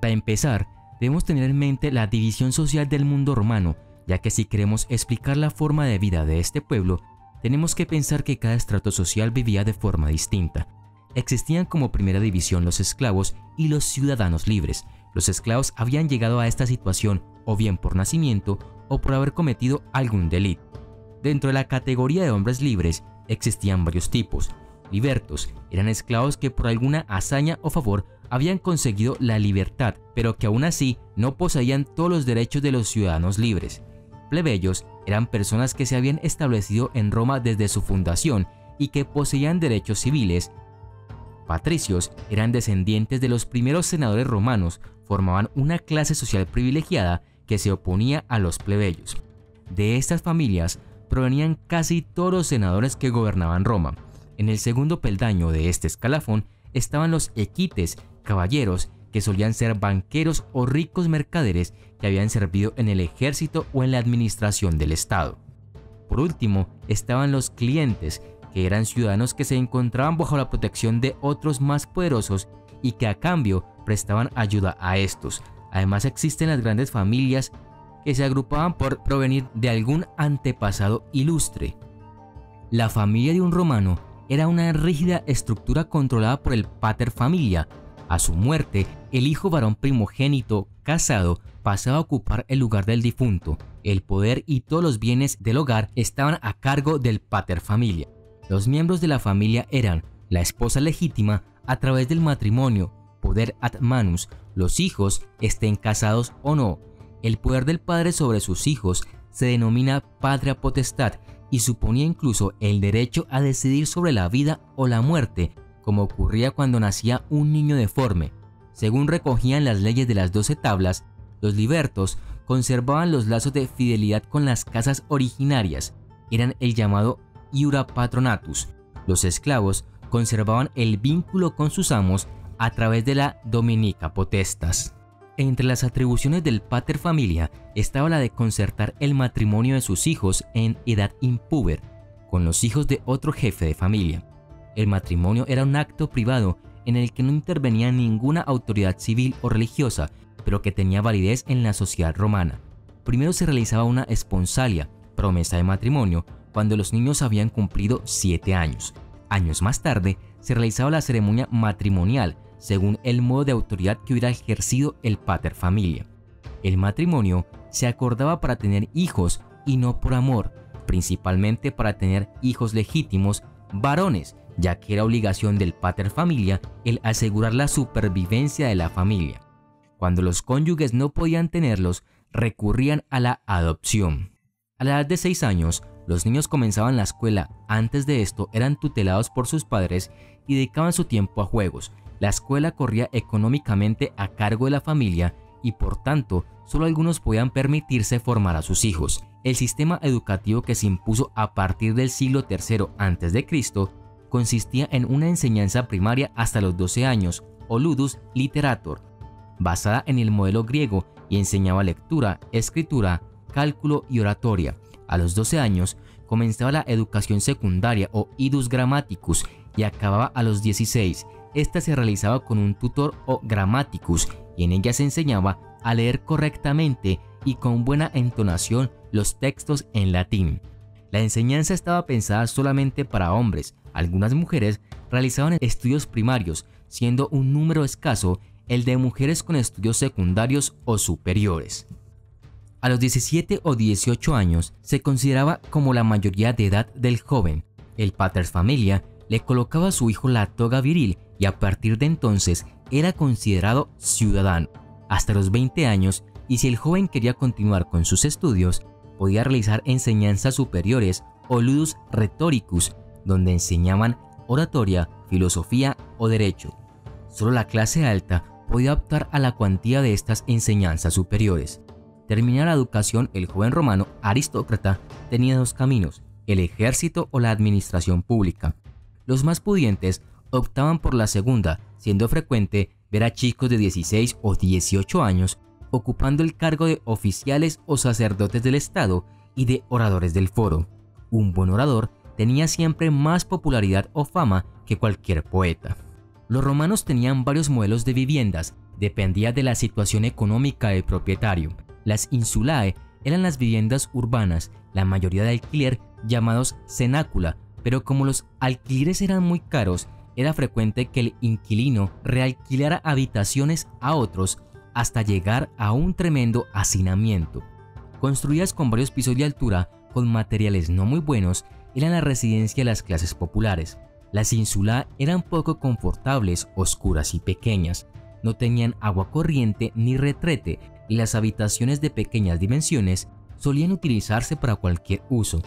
Para empezar, debemos tener en mente la división social del mundo romano, ya que si queremos explicar la forma de vida de este pueblo, tenemos que pensar que cada estrato social vivía de forma distinta. Existían como primera división los esclavos y los ciudadanos libres. Los esclavos habían llegado a esta situación o bien por nacimiento o por haber cometido algún delito. Dentro de la categoría de hombres libres existían varios tipos. Libertos eran esclavos que por alguna hazaña o favor habían conseguido la libertad, pero que aún así no poseían todos los derechos de los ciudadanos libres. Plebeyos eran personas que se habían establecido en Roma desde su fundación y que poseían derechos civiles. Patricios eran descendientes de los primeros senadores romanos, formaban una clase social privilegiada que se oponía a los plebeyos. De estas familias provenían casi todos los senadores que gobernaban Roma. En el segundo peldaño de este escalafón estaban los equites, caballeros que solían ser banqueros o ricos mercaderes que habían servido en el ejército o en la administración del Estado. Por último, estaban los clientes, que eran ciudadanos que se encontraban bajo la protección de otros más poderosos y que a cambio prestaban ayuda a estos. Además existen las grandes familias que se agrupaban por provenir de algún antepasado ilustre. La familia de un romano era una rígida estructura controlada por el pater familia. A su muerte, el hijo varón primogénito casado pasaba a ocupar el lugar del difunto. El poder y todos los bienes del hogar estaban a cargo del pater familia. Los miembros de la familia eran la esposa legítima a través del matrimonio, poder ad manus, los hijos estén casados o no. El poder del padre sobre sus hijos se denomina patria potestad y suponía incluso el derecho a decidir sobre la vida o la muerte, como ocurría cuando nacía un niño deforme. Según recogían las leyes de las 12 tablas, los libertos conservaban los lazos de fidelidad con las casas originarias, eran el llamado iura patronatus. Los esclavos conservaban el vínculo con sus amos a través de la dominica potestas. Entre las atribuciones del pater familia estaba la de concertar el matrimonio de sus hijos en edad impúber con los hijos de otro jefe de familia. El matrimonio era un acto privado en el que no intervenía ninguna autoridad civil o religiosa, pero que tenía validez en la sociedad romana. Primero se realizaba una esponsalia, promesa de matrimonio, cuando los niños habían cumplido 7 años. Años más tarde se realizaba la ceremonia matrimonial, según el modo de autoridad que hubiera ejercido el pater familia. El matrimonio se acordaba para tener hijos y no por amor, principalmente para tener hijos legítimos varones, ya que era obligación del pater familia el asegurar la supervivencia de la familia. Cuando los cónyuges no podían tenerlos, recurrían a la adopción. A la edad de 6 años, los niños comenzaban la escuela. Antes de esto eran tutelados por sus padres y dedicaban su tiempo a juegos. La escuela corría económicamente a cargo de la familia y por tanto solo algunos podían permitirse formar a sus hijos. El sistema educativo que se impuso a partir del siglo III a.C. consistía en una enseñanza primaria hasta los 12 años, o ludus literator, basada en el modelo griego y enseñaba lectura, escritura, cálculo y oratoria. A los 12 años comenzaba la educación secundaria o idus grammaticus y acababa a los 16. Esta se realizaba con un tutor o grammaticus y en ella se enseñaba a leer correctamente y con buena entonación los textos en latín. La enseñanza estaba pensada solamente para hombres. Algunas mujeres realizaban estudios primarios, siendo un número escaso el de mujeres con estudios secundarios o superiores. A los 17 o 18 años se consideraba como la mayoría de edad del joven. El pater familia le colocaba a su hijo la toga viril y a partir de entonces era considerado ciudadano. Hasta los 20 años, y si el joven quería continuar con sus estudios, podía realizar enseñanzas superiores o ludus rhetoricus, donde enseñaban oratoria, filosofía o derecho. Solo la clase alta podía optar a la cuantía de estas enseñanzas superiores. Terminar la educación, el joven romano aristócrata tenía 2 caminos, el ejército o la administración pública. Los más pudientes optaban por la segunda, siendo frecuente ver a chicos de 16 o 18 años ocupando el cargo de oficiales o sacerdotes del Estado y de oradores del foro. Un buen orador tenía siempre más popularidad o fama que cualquier poeta. Los romanos tenían varios modelos de viviendas, dependía de la situación económica del propietario. Las insulae eran las viviendas urbanas, la mayoría de alquiler, llamados cenácula, pero como los alquileres eran muy caros, era frecuente que el inquilino realquilara habitaciones a otros hasta llegar a un tremendo hacinamiento. Construidas con varios pisos de altura, con materiales no muy buenos, eran la residencia de las clases populares. Las insulae eran poco confortables, oscuras y pequeñas. No tenían agua corriente ni retrete, y las habitaciones de pequeñas dimensiones solían utilizarse para cualquier uso.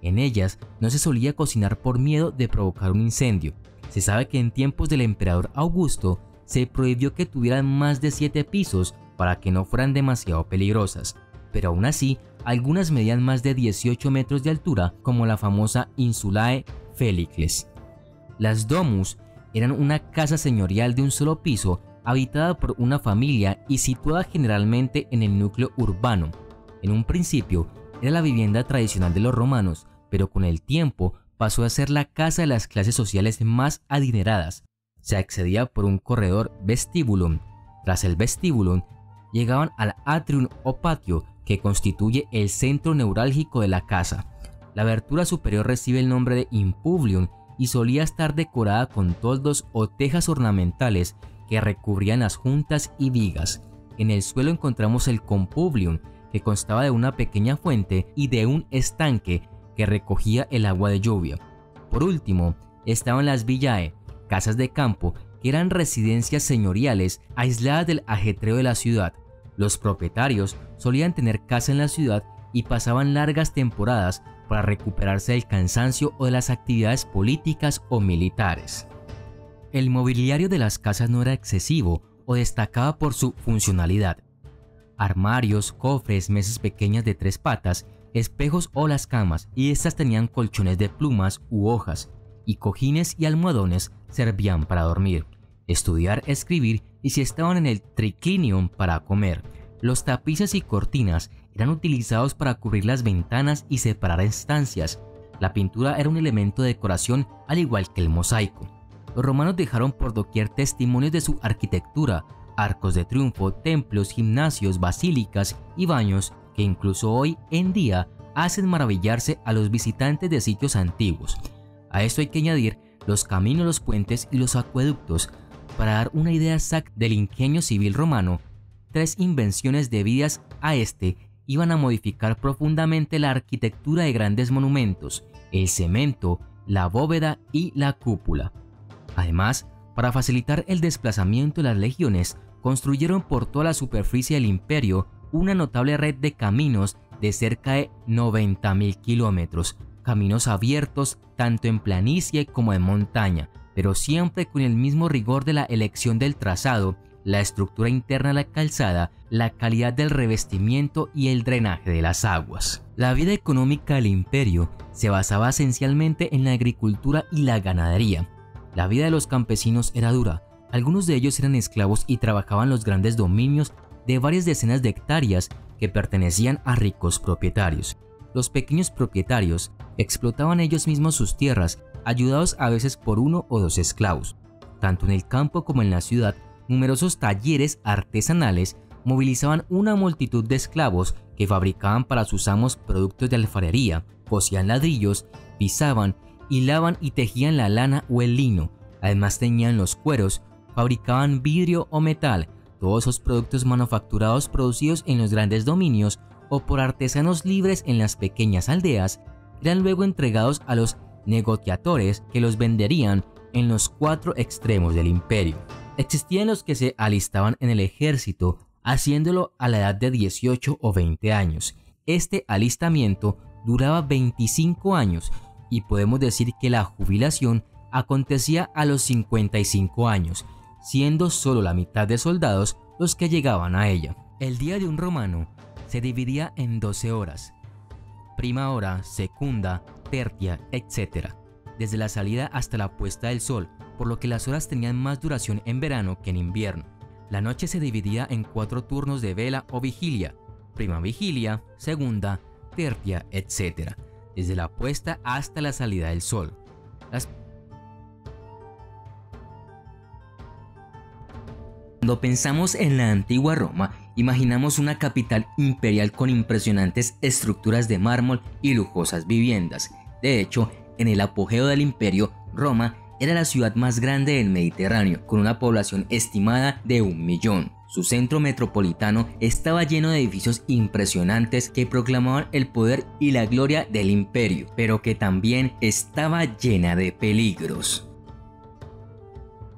En ellas no se solía cocinar por miedo de provocar un incendio. Se sabe que en tiempos del emperador Augusto se prohibió que tuvieran más de 7 pisos para que no fueran demasiado peligrosas, pero aún así algunas medían más de 18 metros de altura, como la famosa Insulae Felicles. Las domus eran una casa señorial de un solo piso habitada por una familia y situada generalmente en el núcleo urbano. En un principio era la vivienda tradicional de los romanos, pero con el tiempo pasó a ser la casa de las clases sociales más adineradas. Se accedía por un corredor vestíbulum. Tras el vestíbulum llegaban al atrium o patio, que constituye el centro neurálgico de la casa. La abertura superior recibe el nombre de impublium y solía estar decorada con toldos o tejas ornamentales que recubrían las juntas y vigas. En el suelo encontramos el compublium, que constaba de una pequeña fuente y de un estanque que recogía el agua de lluvia. Por último, estaban las villae, casas de campo, que eran residencias señoriales aisladas del ajetreo de la ciudad. Los propietarios solían tener casa en la ciudad y pasaban largas temporadas para recuperarse del cansancio o de las actividades políticas o militares. El mobiliario de las casas no era excesivo o destacaba por su funcionalidad. Armarios, cofres, mesas pequeñas de 3 patas, espejos o las camas, y estas tenían colchones de plumas u hojas, y cojines y almohadones servían para dormir, estudiar, escribir y si estaban en el triclinium para comer. Los tapices y cortinas eran utilizados para cubrir las ventanas y separar estancias. La pintura era un elemento de decoración al igual que el mosaico. Los romanos dejaron por doquier testimonios de su arquitectura, arcos de triunfo, templos, gimnasios, basílicas y baños que incluso hoy en día hacen maravillarse a los visitantes de sitios antiguos. A esto hay que añadir los caminos, los puentes y los acueductos. Para dar una idea exacta del ingenio civil romano, 3 invenciones debidas a este iban a modificar profundamente la arquitectura de grandes monumentos: el cemento, la bóveda y la cúpula. Además, para facilitar el desplazamiento de las legiones, construyeron por toda la superficie del imperio una notable red de caminos de cerca de 90.000 kilómetros, caminos abiertos tanto en planicie como en montaña, pero siempre con el mismo rigor de la elección del trazado, la estructura interna de la calzada, la calidad del revestimiento y el drenaje de las aguas. La vida económica del imperio se basaba esencialmente en la agricultura y la ganadería. La vida de los campesinos era dura. Algunos de ellos eran esclavos y trabajaban los grandes dominios de varias decenas de hectáreas que pertenecían a ricos propietarios. Los pequeños propietarios explotaban ellos mismos sus tierras, ayudados a veces por 1 o 2 esclavos. Tanto en el campo como en la ciudad, numerosos talleres artesanales movilizaban una multitud de esclavos que fabricaban para sus amos productos de alfarería, cosían ladrillos, pisaban, hilaban y tejían la lana o el lino. Además teñían los cueros, fabricaban vidrio o metal. Todos esos productos manufacturados producidos en los grandes dominios o por artesanos libres en las pequeñas aldeas eran luego entregados a los negociadores que los venderían en los 4 extremos del imperio. Existían los que se alistaban en el ejército, haciéndolo a la edad de 18 o 20 años. Este alistamiento duraba 25 años y podemos decir que la jubilación acontecía a los 55 años, siendo solo la mitad de soldados los que llegaban a ella. El día de un romano se dividía en 12 horas, prima hora, secunda, tertia, etc., desde la salida hasta la puesta del sol, por lo que las horas tenían más duración en verano que en invierno. La noche se dividía en 4 turnos de vela o vigilia, prima vigilia, segunda, tertia, etc., desde la puesta hasta la salida del sol. Cuando pensamos en la antigua Roma, imaginamos una capital imperial con impresionantes estructuras de mármol y lujosas viviendas. De hecho, en el apogeo del imperio, Roma era la ciudad más grande del Mediterráneo, con una población estimada de 1 millón. Su centro metropolitano estaba lleno de edificios impresionantes que proclamaban el poder y la gloria del imperio, pero que también estaba llena de peligros.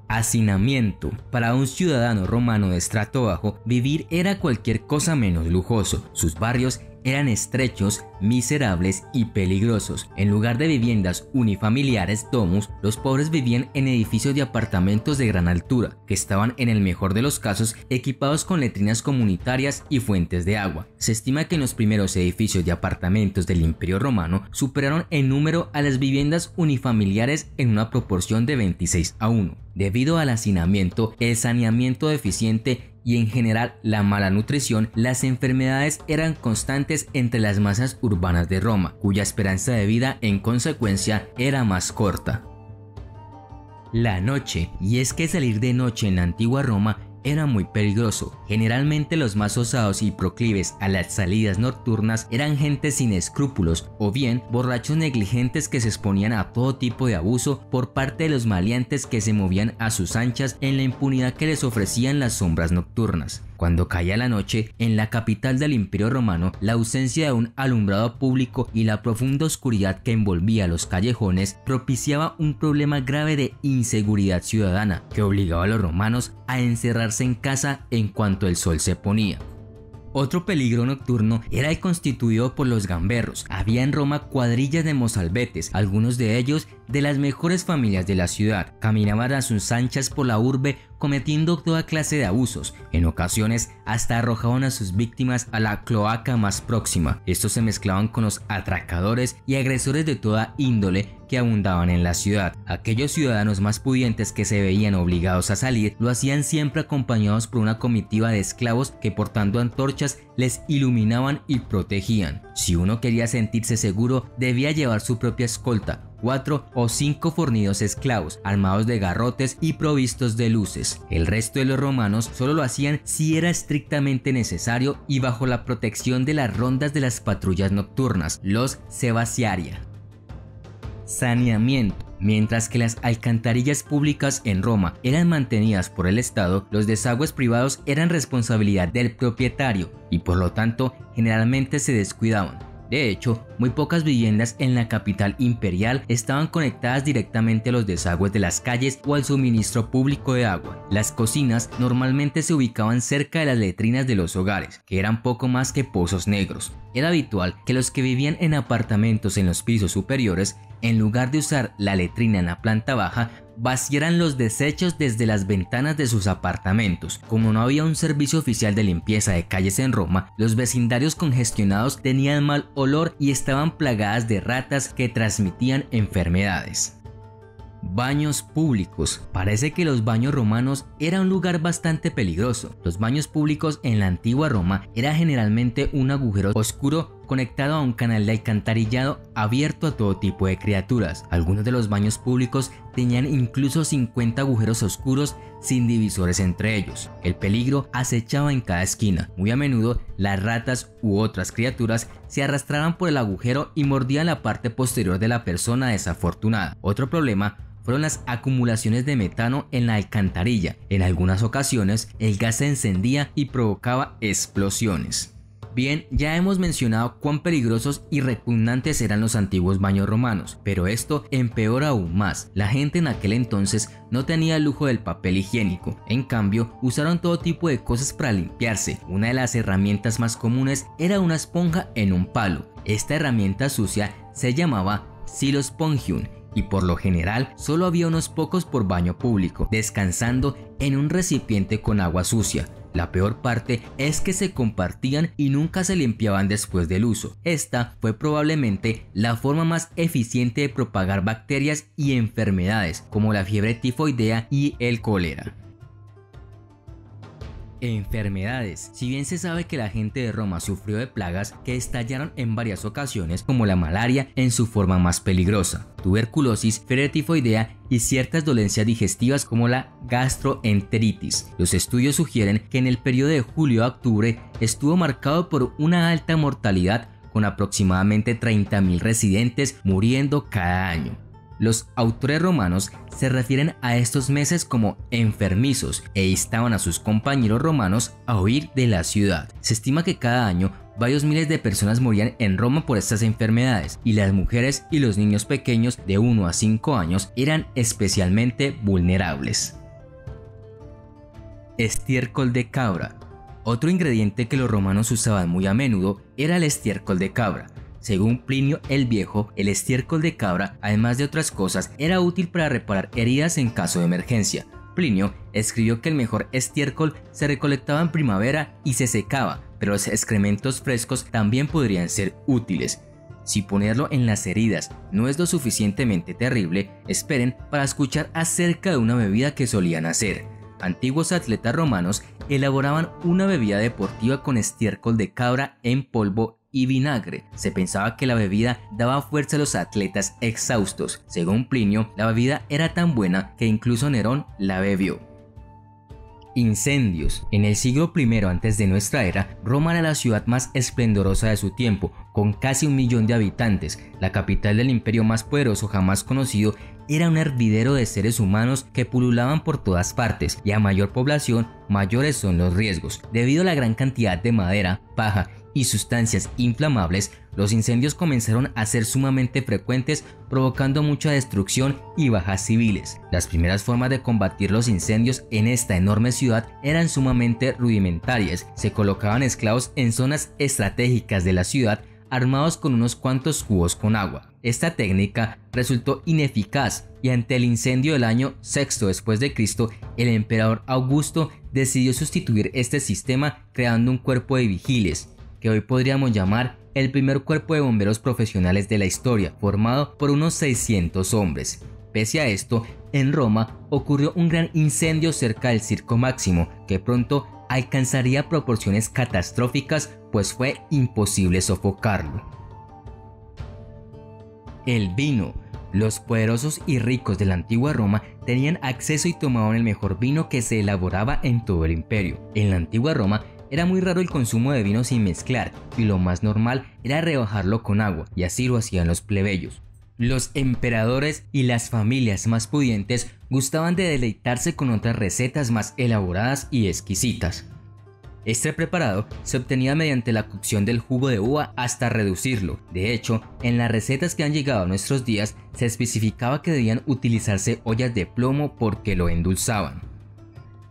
Hacinamiento. Para un ciudadano romano de estrato bajo, vivir era cualquier cosa menos lujoso. Sus barrios eran estrechos, miserables y peligrosos. En lugar de viviendas unifamiliares domus, los pobres vivían en edificios de apartamentos de gran altura, que estaban en el mejor de los casos equipados con letrinas comunitarias y fuentes de agua. Se estima que los primeros edificios de apartamentos del Imperio Romano superaron en número a las viviendas unifamiliares en una proporción de 26:1. Debido al hacinamiento, el saneamiento deficiente y en general la mala nutrición, las enfermedades eran constantes entre las masas urbanas de Roma, cuya esperanza de vida en consecuencia era más corta. La noche. Y es que salir de noche en la antigua Roma era muy peligroso. Generalmente los más osados y proclives a las salidas nocturnas eran gente sin escrúpulos o bien borrachos negligentes que se exponían a todo tipo de abuso por parte de los maleantes que se movían a sus anchas en la impunidad que les ofrecían las sombras nocturnas. Cuando caía la noche, en la capital del Imperio Romano, la ausencia de un alumbrado público y la profunda oscuridad que envolvía los callejones propiciaba un problema grave de inseguridad ciudadana que obligaba a los romanos a encerrarse en casa en cuanto el sol se ponía. Otro peligro nocturno era el constituido por los gamberros. Había en Roma cuadrillas de mozalbetes, algunos de ellos de las mejores familias de la ciudad. Caminaban a sus anchas por la urbe cometiendo toda clase de abusos. En ocasiones hasta arrojaban a sus víctimas a la cloaca más próxima. Estos se mezclaban con los atracadores y agresores de toda índole que abundaban en la ciudad. Aquellos ciudadanos más pudientes que se veían obligados a salir lo hacían siempre acompañados por una comitiva de esclavos que portando antorchas les iluminaban y protegían. Si uno quería sentirse seguro, debía llevar su propia escolta, 4 o 5 fornidos esclavos, armados de garrotes y provistos de luces. El resto de los romanos solo lo hacían si era estrictamente necesario y bajo la protección de las rondas de las patrullas nocturnas, los sebaciaria. Saneamiento. Mientras que las alcantarillas públicas en Roma eran mantenidas por el Estado, los desagües privados eran responsabilidad del propietario y por lo tanto generalmente se descuidaban. De hecho, muy pocas viviendas en la capital imperial estaban conectadas directamente a los desagües de las calles o al suministro público de agua. Las cocinas normalmente se ubicaban cerca de las letrinas de los hogares, que eran poco más que pozos negros. Era habitual que los que vivían en apartamentos en los pisos superiores, en lugar de usar la letrina en la planta baja, vaciaran los desechos desde las ventanas de sus apartamentos. Como no había un servicio oficial de limpieza de calles en Roma, los vecindarios congestionados tenían mal olor y estaban plagadas de ratas que transmitían enfermedades. Baños públicos. Parece que los baños romanos eran un lugar bastante peligroso. Los baños públicos en la antigua Roma era generalmente un agujero oscuro conectado a un canal de alcantarillado abierto a todo tipo de criaturas. Algunos de los baños públicos tenían incluso 50 agujeros oscuros sin divisores entre ellos. El peligro acechaba en cada esquina. Muy a menudo las ratas u otras criaturas se arrastraban por el agujero y mordían la parte posterior de la persona desafortunada. Otro problema fueron las acumulaciones de metano en la alcantarilla. En algunas ocasiones el gas se encendía y provocaba explosiones. Bien, ya hemos mencionado cuán peligrosos y repugnantes eran los antiguos baños romanos, pero esto empeora aún más. La gente en aquel entonces no tenía el lujo del papel higiénico, en cambio usaron todo tipo de cosas para limpiarse. Una de las herramientas más comunes era una esponja en un palo. Esta herramienta sucia se llamaba silospongium y por lo general solo había unos pocos por baño público, descansando en un recipiente con agua sucia. La peor parte es que se compartían y nunca se limpiaban después del uso. Esta fue probablemente la forma más eficiente de propagar bacterias y enfermedades como la fiebre tifoidea y el cólera. Enfermedades. Si bien se sabe que la gente de Roma sufrió de plagas que estallaron en varias ocasiones, como la malaria en su forma más peligrosa, tuberculosis, fiebre tifoidea y ciertas dolencias digestivas como la gastroenteritis, los estudios sugieren que en el periodo de julio a octubre estuvo marcado por una alta mortalidad, con aproximadamente 30.000 residentes muriendo cada año. Los autores romanos se refieren a estos meses como enfermizos e instaban a sus compañeros romanos a huir de la ciudad. Se estima que cada año varios miles de personas morían en Roma por estas enfermedades, y las mujeres y los niños pequeños de 1 a 5 años eran especialmente vulnerables. Estiércol de cabra. Otro ingrediente que los romanos usaban muy a menudo era el estiércol de cabra. Según Plinio el Viejo, el estiércol de cabra, además de otras cosas, era útil para reparar heridas en caso de emergencia. Plinio escribió que el mejor estiércol se recolectaba en primavera y se secaba, pero los excrementos frescos también podrían ser útiles. Si ponerlo en las heridas no es lo suficientemente terrible, esperen para escuchar acerca de una bebida que solían hacer. Antiguos atletas romanos elaboraban una bebida deportiva con estiércol de cabra en polvo y vinagre. Se pensaba que la bebida daba fuerza a los atletas exhaustos. Según Plinio, la bebida era tan buena que incluso Nerón la bebió. Incendios. En el siglo I antes de nuestra era, Roma era la ciudad más esplendorosa de su tiempo, con casi 1 millón de habitantes. La capital del imperio más poderoso jamás conocido era un hervidero de seres humanos que pululaban por todas partes, y a mayor población, mayores son los riesgos. Debido a la gran cantidad de madera, paja y sustancias inflamables, los incendios comenzaron a ser sumamente frecuentes, provocando mucha destrucción y bajas civiles. Las primeras formas de combatir los incendios en esta enorme ciudad eran sumamente rudimentarias. Se colocaban esclavos en zonas estratégicas de la ciudad, armados con unos cuantos cubos con agua. Esta técnica resultó ineficaz, y ante el incendio del año 6 después de Cristo, el emperador Augusto decidió sustituir este sistema creando un cuerpo de vigiles, que hoy podríamos llamar el primer cuerpo de bomberos profesionales de la historia, formado por unos 600 hombres. Pese a esto, en Roma ocurrió un gran incendio cerca del Circo Máximo, que pronto alcanzaría proporciones catastróficas, pues fue imposible sofocarlo. El vino. Los poderosos y ricos de la antigua Roma tenían acceso y tomaban el mejor vino que se elaboraba en todo el imperio. En la antigua Roma era muy raro el consumo de vino sin mezclar, y lo más normal era rebajarlo con agua, y así lo hacían los plebeyos. Los emperadores y las familias más pudientes gustaban de deleitarse con otras recetas más elaboradas y exquisitas. Este preparado se obtenía mediante la cocción del jugo de uva hasta reducirlo. De hecho, en las recetas que han llegado a nuestros días se especificaba que debían utilizarse ollas de plomo porque lo endulzaban.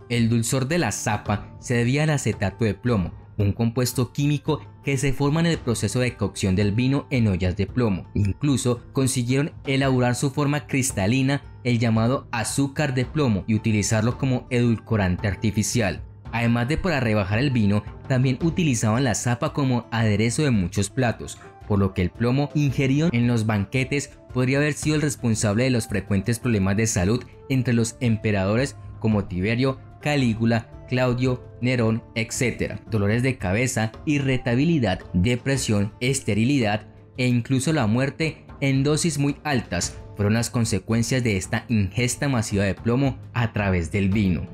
El dulzor de la sapa se debía al acetato de plomo, un compuesto químico que se forma en el proceso de cocción del vino en ollas de plomo. Incluso consiguieron elaborar su forma cristalina, el llamado azúcar de plomo, y utilizarlo como edulcorante artificial. Además de para rebajar el vino, también utilizaban la sapa como aderezo de muchos platos, por lo que el plomo ingerido en los banquetes podría haber sido el responsable de los frecuentes problemas de salud entre los emperadores como Tiberio, Calígula, Claudio, Nerón, etc. Dolores de cabeza, irritabilidad, depresión, esterilidad e incluso la muerte en dosis muy altas fueron las consecuencias de esta ingesta masiva de plomo a través del vino.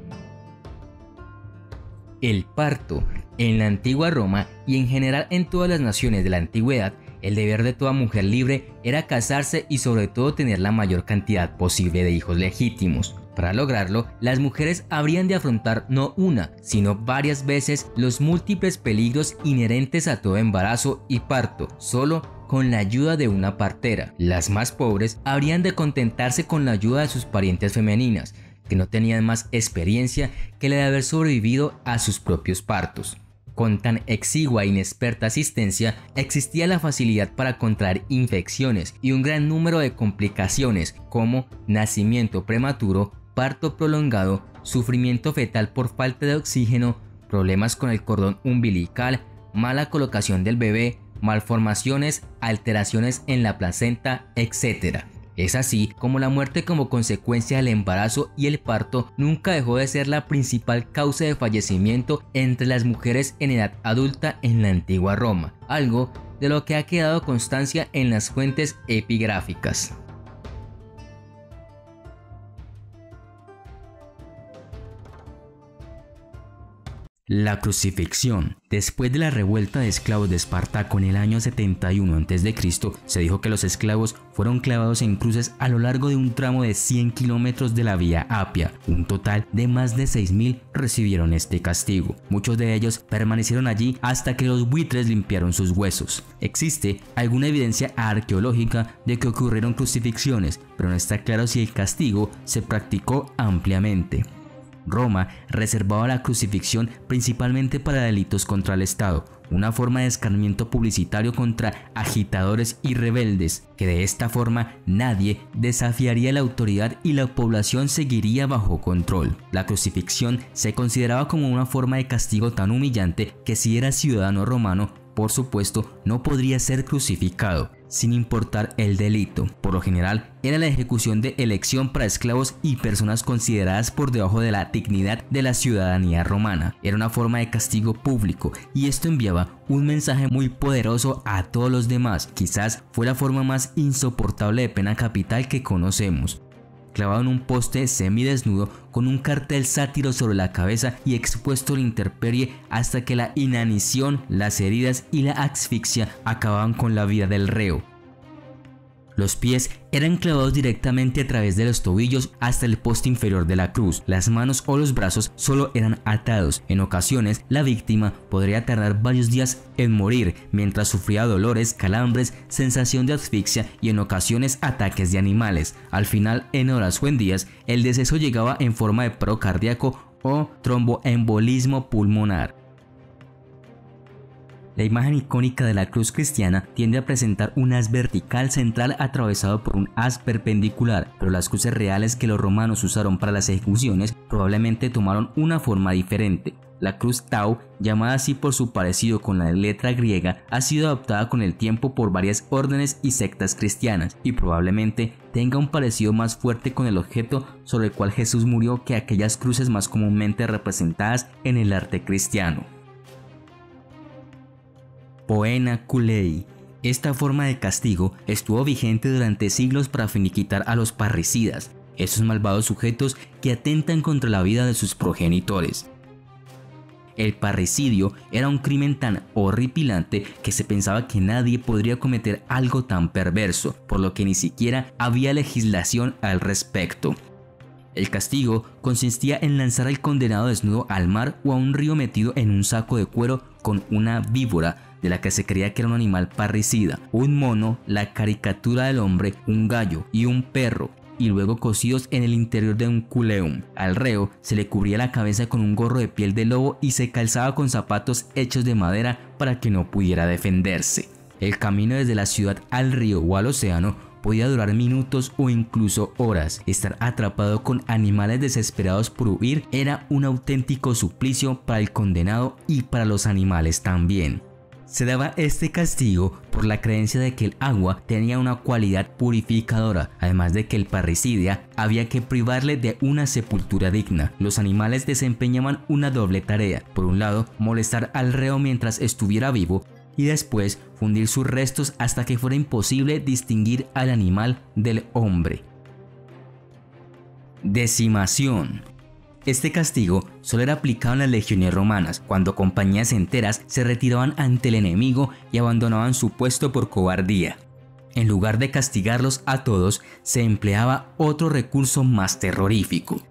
El parto. En la antigua Roma y en general en todas las naciones de la antigüedad, el deber de toda mujer libre era casarse y sobre todo tener la mayor cantidad posible de hijos legítimos. Para lograrlo, las mujeres habrían de afrontar no una, sino varias veces los múltiples peligros inherentes a todo embarazo y parto, solo con la ayuda de una partera. Las más pobres habrían de contentarse con la ayuda de sus parientes femeninas, que no tenían más experiencia que la de haber sobrevivido a sus propios partos. Con tan exigua e inexperta asistencia, existía la facilidad para contraer infecciones y un gran número de complicaciones como nacimiento prematuro, parto prolongado, sufrimiento fetal por falta de oxígeno, problemas con el cordón umbilical, mala colocación del bebé, malformaciones, alteraciones en la placenta, etc. Es así como la muerte como consecuencia del embarazo y el parto nunca dejó de ser la principal causa de fallecimiento entre las mujeres en edad adulta en la antigua Roma, algo de lo que ha quedado constancia en las fuentes epigráficas. La crucifixión. Después de la revuelta de esclavos de Espartaco en el año 71 a.C., se dijo que los esclavos fueron clavados en cruces a lo largo de un tramo de 100 kilómetros de la Vía Apia. Un total de más de 6.000 recibieron este castigo. Muchos de ellos permanecieron allí hasta que los buitres limpiaron sus huesos. Existe alguna evidencia arqueológica de que ocurrieron crucifixiones, pero no está claro si el castigo se practicó ampliamente. Roma reservaba la crucifixión principalmente para delitos contra el Estado, una forma de escarmiento publicitario contra agitadores y rebeldes, que de esta forma nadie desafiaría la autoridad y la población seguiría bajo control. La crucifixión se consideraba como una forma de castigo tan humillante que si era ciudadano romano, por supuesto, no podría ser crucificado, sin importar el delito. Por lo general, era la ejecución de elección para esclavos y personas consideradas por debajo de la dignidad de la ciudadanía romana. Era una forma de castigo público y esto enviaba un mensaje muy poderoso a todos los demás. Quizás fue la forma más insoportable de pena capital que conocemos. Clavado en un poste semidesnudo con un cartel sátiro sobre la cabeza y expuesto a la intemperie hasta que la inanición, las heridas y la asfixia acababan con la vida del reo. Los pies eran clavados directamente a través de los tobillos hasta el poste inferior de la cruz. Las manos o los brazos solo eran atados. En ocasiones, la víctima podría tardar varios días en morir mientras sufría dolores, calambres, sensación de asfixia y en ocasiones ataques de animales. Al final, en horas o en días, el deceso llegaba en forma de paro cardíaco o tromboembolismo pulmonar. La imagen icónica de la cruz cristiana tiende a presentar un haz vertical central atravesado por un haz perpendicular, pero las cruces reales que los romanos usaron para las ejecuciones probablemente tomaron una forma diferente. La cruz Tau, llamada así por su parecido con la letra griega, ha sido adoptada con el tiempo por varias órdenes y sectas cristianas y probablemente tenga un parecido más fuerte con el objeto sobre el cual Jesús murió que aquellas cruces más comúnmente representadas en el arte cristiano. Poena culei. Esta forma de castigo estuvo vigente durante siglos para finiquitar a los parricidas, esos malvados sujetos que atentan contra la vida de sus progenitores. El parricidio era un crimen tan horripilante que se pensaba que nadie podría cometer algo tan perverso, por lo que ni siquiera había legislación al respecto. El castigo consistía en lanzar al condenado desnudo al mar o a un río metido en un saco de cuero con una víbora, de la que se creía que era un animal parricida, un mono, la caricatura del hombre, un gallo y un perro, y luego cocidos en el interior de un culeum. Al reo se le cubría la cabeza con un gorro de piel de lobo y se calzaba con zapatos hechos de madera para que no pudiera defenderse. El camino desde la ciudad al río o al océano podía durar minutos o incluso horas. Estar atrapado con animales desesperados por huir era un auténtico suplicio para el condenado y para los animales también. Se daba este castigo por la creencia de que el agua tenía una cualidad purificadora, además de que el parricida había que privarle de una sepultura digna. Los animales desempeñaban una doble tarea: por un lado, molestar al reo mientras estuviera vivo, y después fundir sus restos hasta que fuera imposible distinguir al animal del hombre. Decimación. Este castigo solo era aplicado en las legiones romanas, cuando compañías enteras se retiraban ante el enemigo y abandonaban su puesto por cobardía. En lugar de castigarlos a todos, se empleaba otro recurso más terrorífico.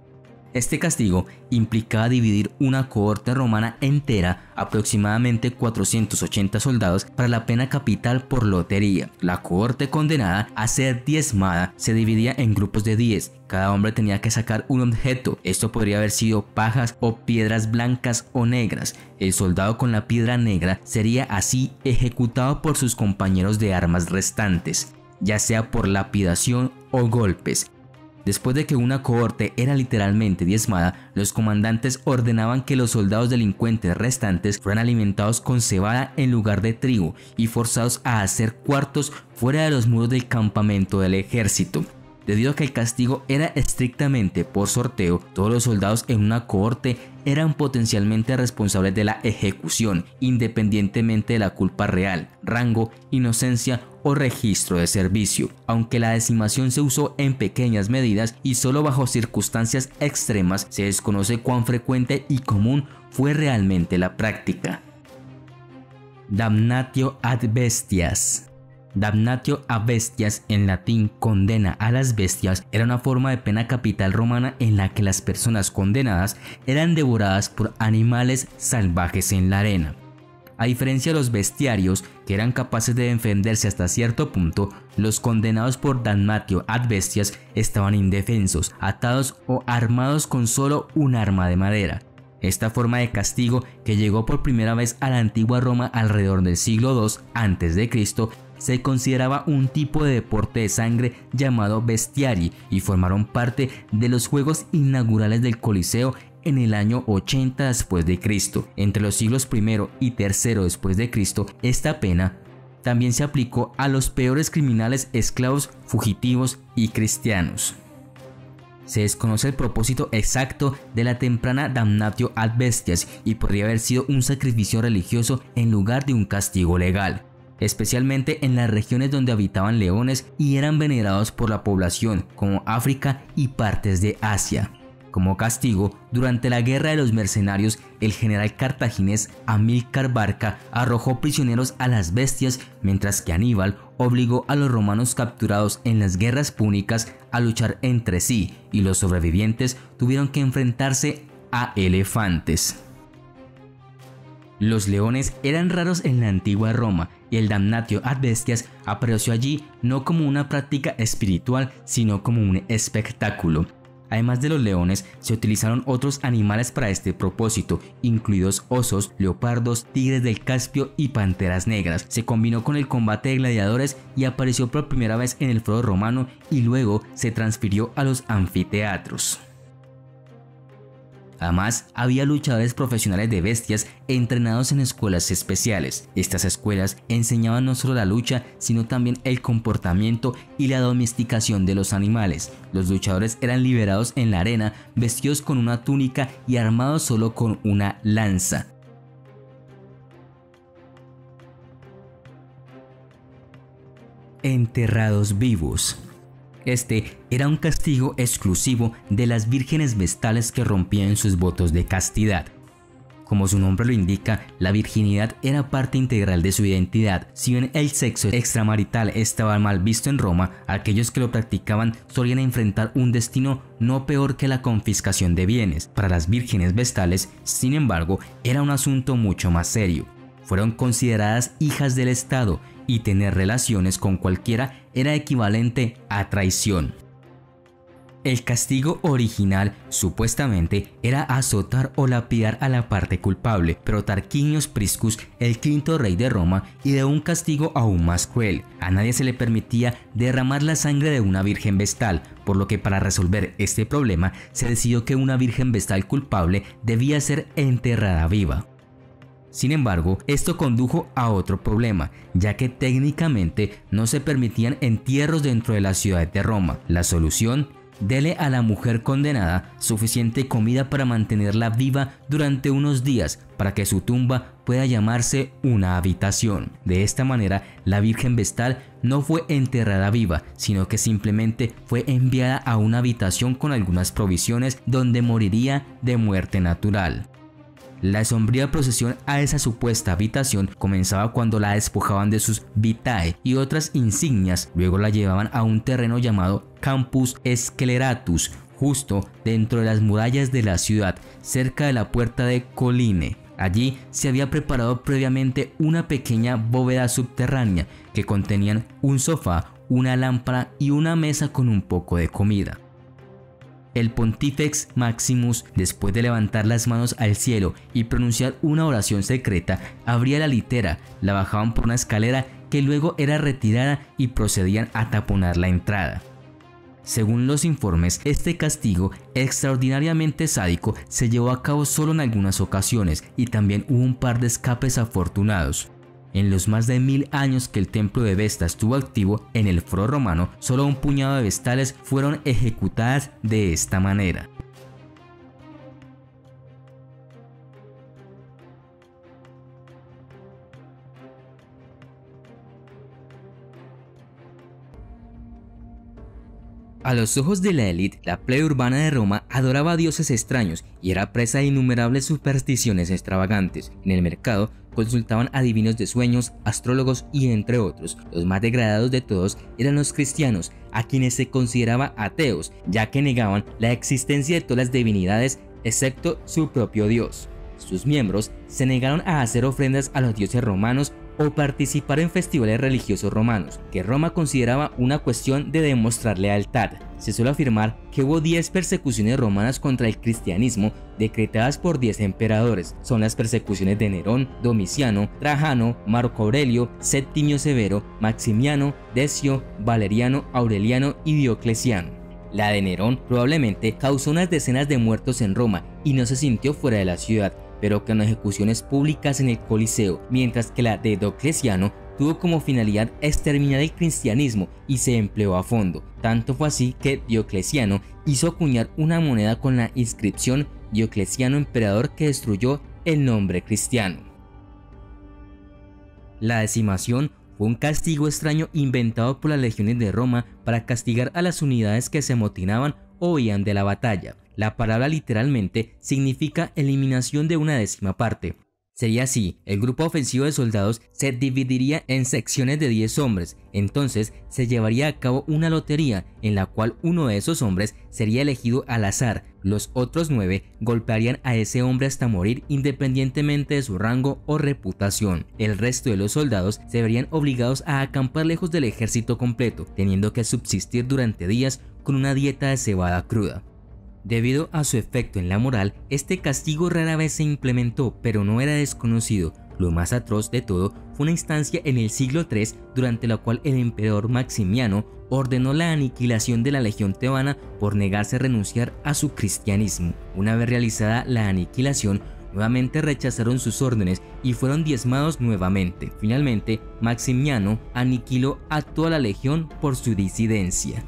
Este castigo implicaba dividir una cohorte romana entera, aproximadamente 480 soldados, para la pena capital por lotería. La cohorte condenada a ser diezmada se dividía en grupos de 10. Cada hombre tenía que sacar un objeto. Esto podría haber sido pajas o piedras blancas o negras. El soldado con la piedra negra sería así ejecutado por sus compañeros de armas restantes, ya sea por lapidación o golpes. Después de que una cohorte era literalmente diezmada, los comandantes ordenaban que los soldados delincuentes restantes fueran alimentados con cebada en lugar de trigo y forzados a hacer cuartos fuera de los muros del campamento del ejército. Debido a que el castigo era estrictamente por sorteo, todos los soldados en una cohorte eran potencialmente responsables de la ejecución, independientemente de la culpa real, rango, inocencia o registro de servicio. Aunque la decimación se usó en pequeñas medidas y solo bajo circunstancias extremas, se desconoce cuán frecuente y común fue realmente la práctica. Damnatio ad bestias. Damnatio a bestias, en latín condena a las bestias, era una forma de pena capital romana en la que las personas condenadas eran devoradas por animales salvajes en la arena. A diferencia de los bestiarios, que eran capaces de defenderse hasta cierto punto, los condenados por damnatio ad bestias estaban indefensos, atados o armados con solo un arma de madera. Esta forma de castigo, que llegó por primera vez a la antigua Roma alrededor del siglo II a.C., se consideraba un tipo de deporte de sangre llamado bestiari y formaron parte de los juegos inaugurales del Coliseo en el año 80 después de Cristo. Entre los siglos I y III después de Cristo, esta pena también se aplicó a los peores criminales esclavos, fugitivos y cristianos. Se desconoce el propósito exacto de la temprana damnatio ad bestias y podría haber sido un sacrificio religioso en lugar de un castigo legal, especialmente en las regiones donde habitaban leones y eran venerados por la población, como África y partes de Asia. Como castigo, durante la Guerra de los Mercenarios, el general cartaginés Amílcar Barca arrojó prisioneros a las bestias, mientras que Aníbal obligó a los romanos capturados en las guerras púnicas a luchar entre sí, y los sobrevivientes tuvieron que enfrentarse a elefantes. Los leones eran raros en la antigua Roma y el damnatio ad bestias apareció allí no como una práctica espiritual, sino como un espectáculo. Además de los leones, se utilizaron otros animales para este propósito, incluidos osos, leopardos, tigres del Caspio y panteras negras. Se combinó con el combate de gladiadores y apareció por primera vez en el foro romano y luego se transfirió a los anfiteatros. Además, había luchadores profesionales de bestias entrenados en escuelas especiales. Estas escuelas enseñaban no solo la lucha, sino también el comportamiento y la domesticación de los animales. Los luchadores eran liberados en la arena, vestidos con una túnica y armados solo con una lanza. Enterrados vivos. Este era un castigo exclusivo de las vírgenes vestales que rompían sus votos de castidad. Como su nombre lo indica, la virginidad era parte integral de su identidad. Si bien el sexo extramarital estaba mal visto en Roma, aquellos que lo practicaban solían enfrentar un destino no peor que la confiscación de bienes. Para las vírgenes vestales, sin embargo, era un asunto mucho más serio. Fueron consideradas hijas del Estado y tener relaciones con cualquiera era equivalente a traición. El castigo original supuestamente era azotar o lapidar a la parte culpable, pero Tarquinius Priscus, el quinto rey de Roma, ideó un castigo aún más cruel. A nadie se le permitía derramar la sangre de una virgen vestal, por lo que para resolver este problema se decidió que una virgen vestal culpable debía ser enterrada viva. Sin embargo, esto condujo a otro problema, ya que técnicamente no se permitían entierros dentro de la ciudad de Roma. La solución: dele a la mujer condenada suficiente comida para mantenerla viva durante unos días para que su tumba pueda llamarse una habitación. De esta manera, la virgen vestal no fue enterrada viva, sino que simplemente fue enviada a una habitación con algunas provisiones donde moriría de muerte natural. La sombría procesión a esa supuesta habitación comenzaba cuando la despojaban de sus vitae y otras insignias, luego la llevaban a un terreno llamado Campus Sceleratus, justo dentro de las murallas de la ciudad, cerca de la puerta de Colline. Allí se había preparado previamente una pequeña bóveda subterránea que contenían un sofá, una lámpara y una mesa con un poco de comida. El Pontifex Maximus, después de levantar las manos al cielo y pronunciar una oración secreta, abría la litera, la bajaban por una escalera que luego era retirada y procedían a taponar la entrada. Según los informes, este castigo extraordinariamente sádico se llevó a cabo solo en algunas ocasiones y también hubo un par de escapes afortunados. En los más de 1000 años que el templo de Vesta estuvo activo en el Foro Romano, solo un puñado de vestales fueron ejecutadas de esta manera. A los ojos de la élite, la plebe urbana de Roma adoraba a dioses extraños y era presa de innumerables supersticiones extravagantes. En el mercado consultaban a divinos de sueños, astrólogos y entre otros. Los más degradados de todos eran los cristianos, a quienes se consideraba ateos, ya que negaban la existencia de todas las divinidades excepto su propio dios. Sus miembros se negaron a hacer ofrendas a los dioses romanos o participar en festivales religiosos romanos, que Roma consideraba una cuestión de demostrar lealtad. Se suele afirmar que hubo 10 persecuciones romanas contra el cristianismo decretadas por 10 emperadores. Son las persecuciones de Nerón, Domiciano, Trajano, Marco Aurelio, Septimio Severo, Maximiano, Decio, Valeriano, Aureliano y Diocleciano. La de Nerón probablemente causó unas decenas de muertos en Roma y no se sintió fuera de la ciudad, pero con ejecuciones públicas en el Coliseo, mientras que la de Diocleciano tuvo como finalidad exterminar el cristianismo y se empleó a fondo. Tanto fue así que Diocleciano hizo acuñar una moneda con la inscripción Diocleciano emperador, que destruyó el nombre cristiano. La decimación fue un castigo extraño inventado por las legiones de Roma para castigar a las unidades que se amotinaban o huían de la batalla. La palabra literalmente significa eliminación de una décima parte. Sería así, el grupo ofensivo de soldados se dividiría en secciones de 10 hombres, entonces se llevaría a cabo una lotería en la cual uno de esos hombres sería elegido al azar. Los otros 9 golpearían a ese hombre hasta morir independientemente de su rango o reputación. El resto de los soldados se verían obligados a acampar lejos del ejército completo, teniendo que subsistir durante días con una dieta de cebada cruda. Debido a su efecto en la moral, este castigo rara vez se implementó, pero no era desconocido. Lo más atroz de todo fue una instancia en el siglo III durante la cual el emperador Maximiano ordenó la aniquilación de la legión tebana por negarse a renunciar a su cristianismo. Una vez realizada la aniquilación, nuevamente rechazaron sus órdenes y fueron diezmados nuevamente. Finalmente, Maximiano aniquiló a toda la legión por su disidencia.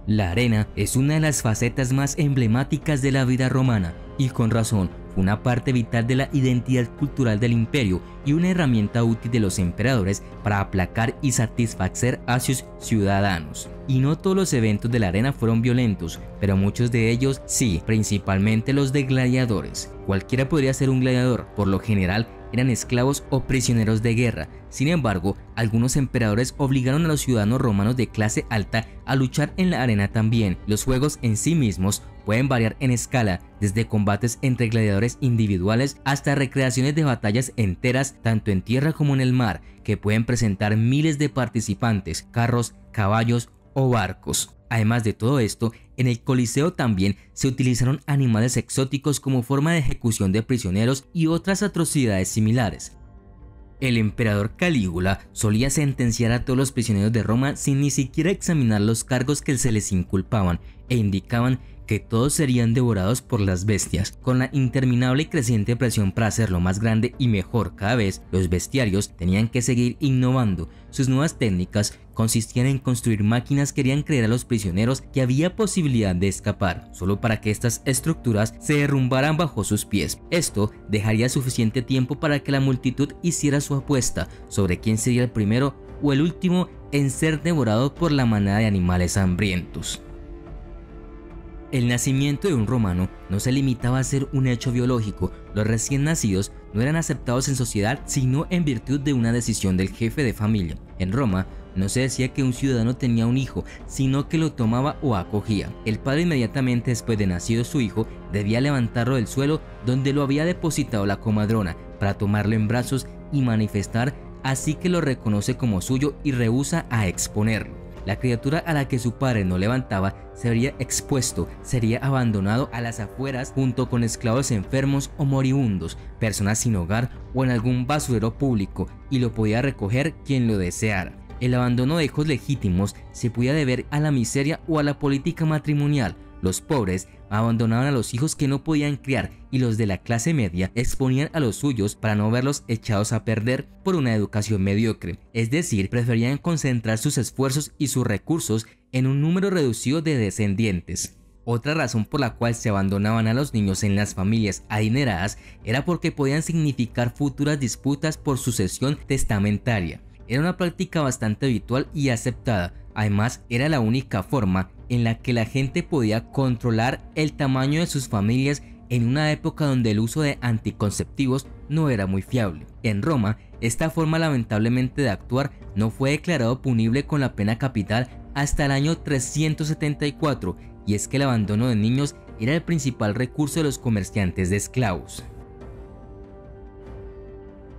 La arena es una de las facetas más emblemáticas de la vida romana y con razón fue una parte vital de la identidad cultural del imperio y una herramienta útil de los emperadores para aplacar y satisfacer a sus ciudadanos. Y no todos los eventos de la arena fueron violentos, pero muchos de ellos sí, principalmente los de gladiadores. Cualquiera podría ser un gladiador, por lo general eran esclavos o prisioneros de guerra. Sin embargo, algunos emperadores obligaron a los ciudadanos romanos de clase alta a luchar en la arena también. Los juegos en sí mismos pueden variar en escala, desde combates entre gladiadores individuales hasta recreaciones de batallas enteras tanto en tierra como en el mar, que pueden presentar miles de participantes, carros, caballos o barcos. Además de todo esto, en el Coliseo también se utilizaron animales exóticos como forma de ejecución de prisioneros y otras atrocidades similares. El emperador Calígula solía sentenciar a todos los prisioneros de Roma sin ni siquiera examinar los cargos que se les inculpaban e indicaban que todos serían devorados por las bestias. Con la interminable y creciente presión para hacerlo más grande y mejor cada vez, los bestiarios tenían que seguir innovando. Sus nuevas técnicas consistían en construir máquinas que harían creer a los prisioneros que había posibilidad de escapar, solo para que estas estructuras se derrumbaran bajo sus pies. Esto dejaría suficiente tiempo para que la multitud hiciera su apuesta sobre quién sería el primero o el último en ser devorado por la manada de animales hambrientos. El nacimiento de un romano no se limitaba a ser un hecho biológico. Los recién nacidos no eran aceptados en sociedad sino en virtud de una decisión del jefe de familia. En Roma no se decía que un ciudadano tenía un hijo, sino que lo tomaba o acogía. El padre inmediatamente después de nacido su hijo debía levantarlo del suelo donde lo había depositado la comadrona para tomarlo en brazos y manifestar así que lo reconoce como suyo y rehúsa a exponerlo. La criatura a la que su padre no levantaba se vería expuesto, sería abandonado a las afueras junto con esclavos enfermos o moribundos, personas sin hogar o en algún basurero público, y lo podía recoger quien lo deseara. El abandono de hijos legítimos se podía deber a la miseria o a la política matrimonial. Los pobres abandonaban a los hijos que no podían criar y los de la clase media exponían a los suyos para no verlos echados a perder por una educación mediocre, es decir, preferían concentrar sus esfuerzos y sus recursos en un número reducido de descendientes. Otra razón por la cual se abandonaban a los niños en las familias adineradas era porque podían significar futuras disputas por sucesión testamentaria. Era una práctica bastante habitual y aceptada. Además, era la única forma en la que la gente podía controlar el tamaño de sus familias en una época donde el uso de anticonceptivos no era muy fiable. En Roma, esta forma lamentablemente de actuar no fue declarado punible con la pena capital hasta el año 374, y es que el abandono de niños era el principal recurso de los comerciantes de esclavos.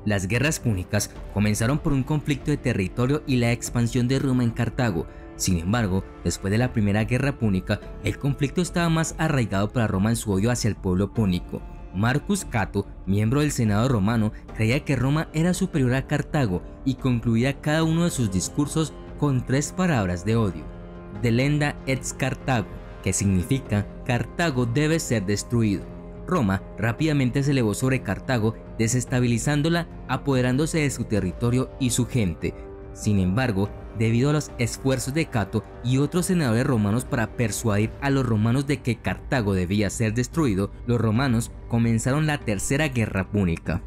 Las guerras púnicas comenzaron por un conflicto de territorio y la expansión de Roma en Cartago. Sin embargo, después de la primera guerra púnica, el conflicto estaba más arraigado para Roma en su odio hacia el pueblo púnico. Marcus Cato, miembro del Senado romano, creía que Roma era superior a Cartago y concluía cada uno de sus discursos con 3 palabras de odio: Delenda ex Cartago, que significa Cartago debe ser destruido. Roma rápidamente se elevó sobre Cartago, desestabilizándola, apoderándose de su territorio y su gente. Sin embargo, debido a los esfuerzos de Cato y otros senadores romanos para persuadir a los romanos de que Cartago debía ser destruido, los romanos comenzaron la tercera guerra púnica.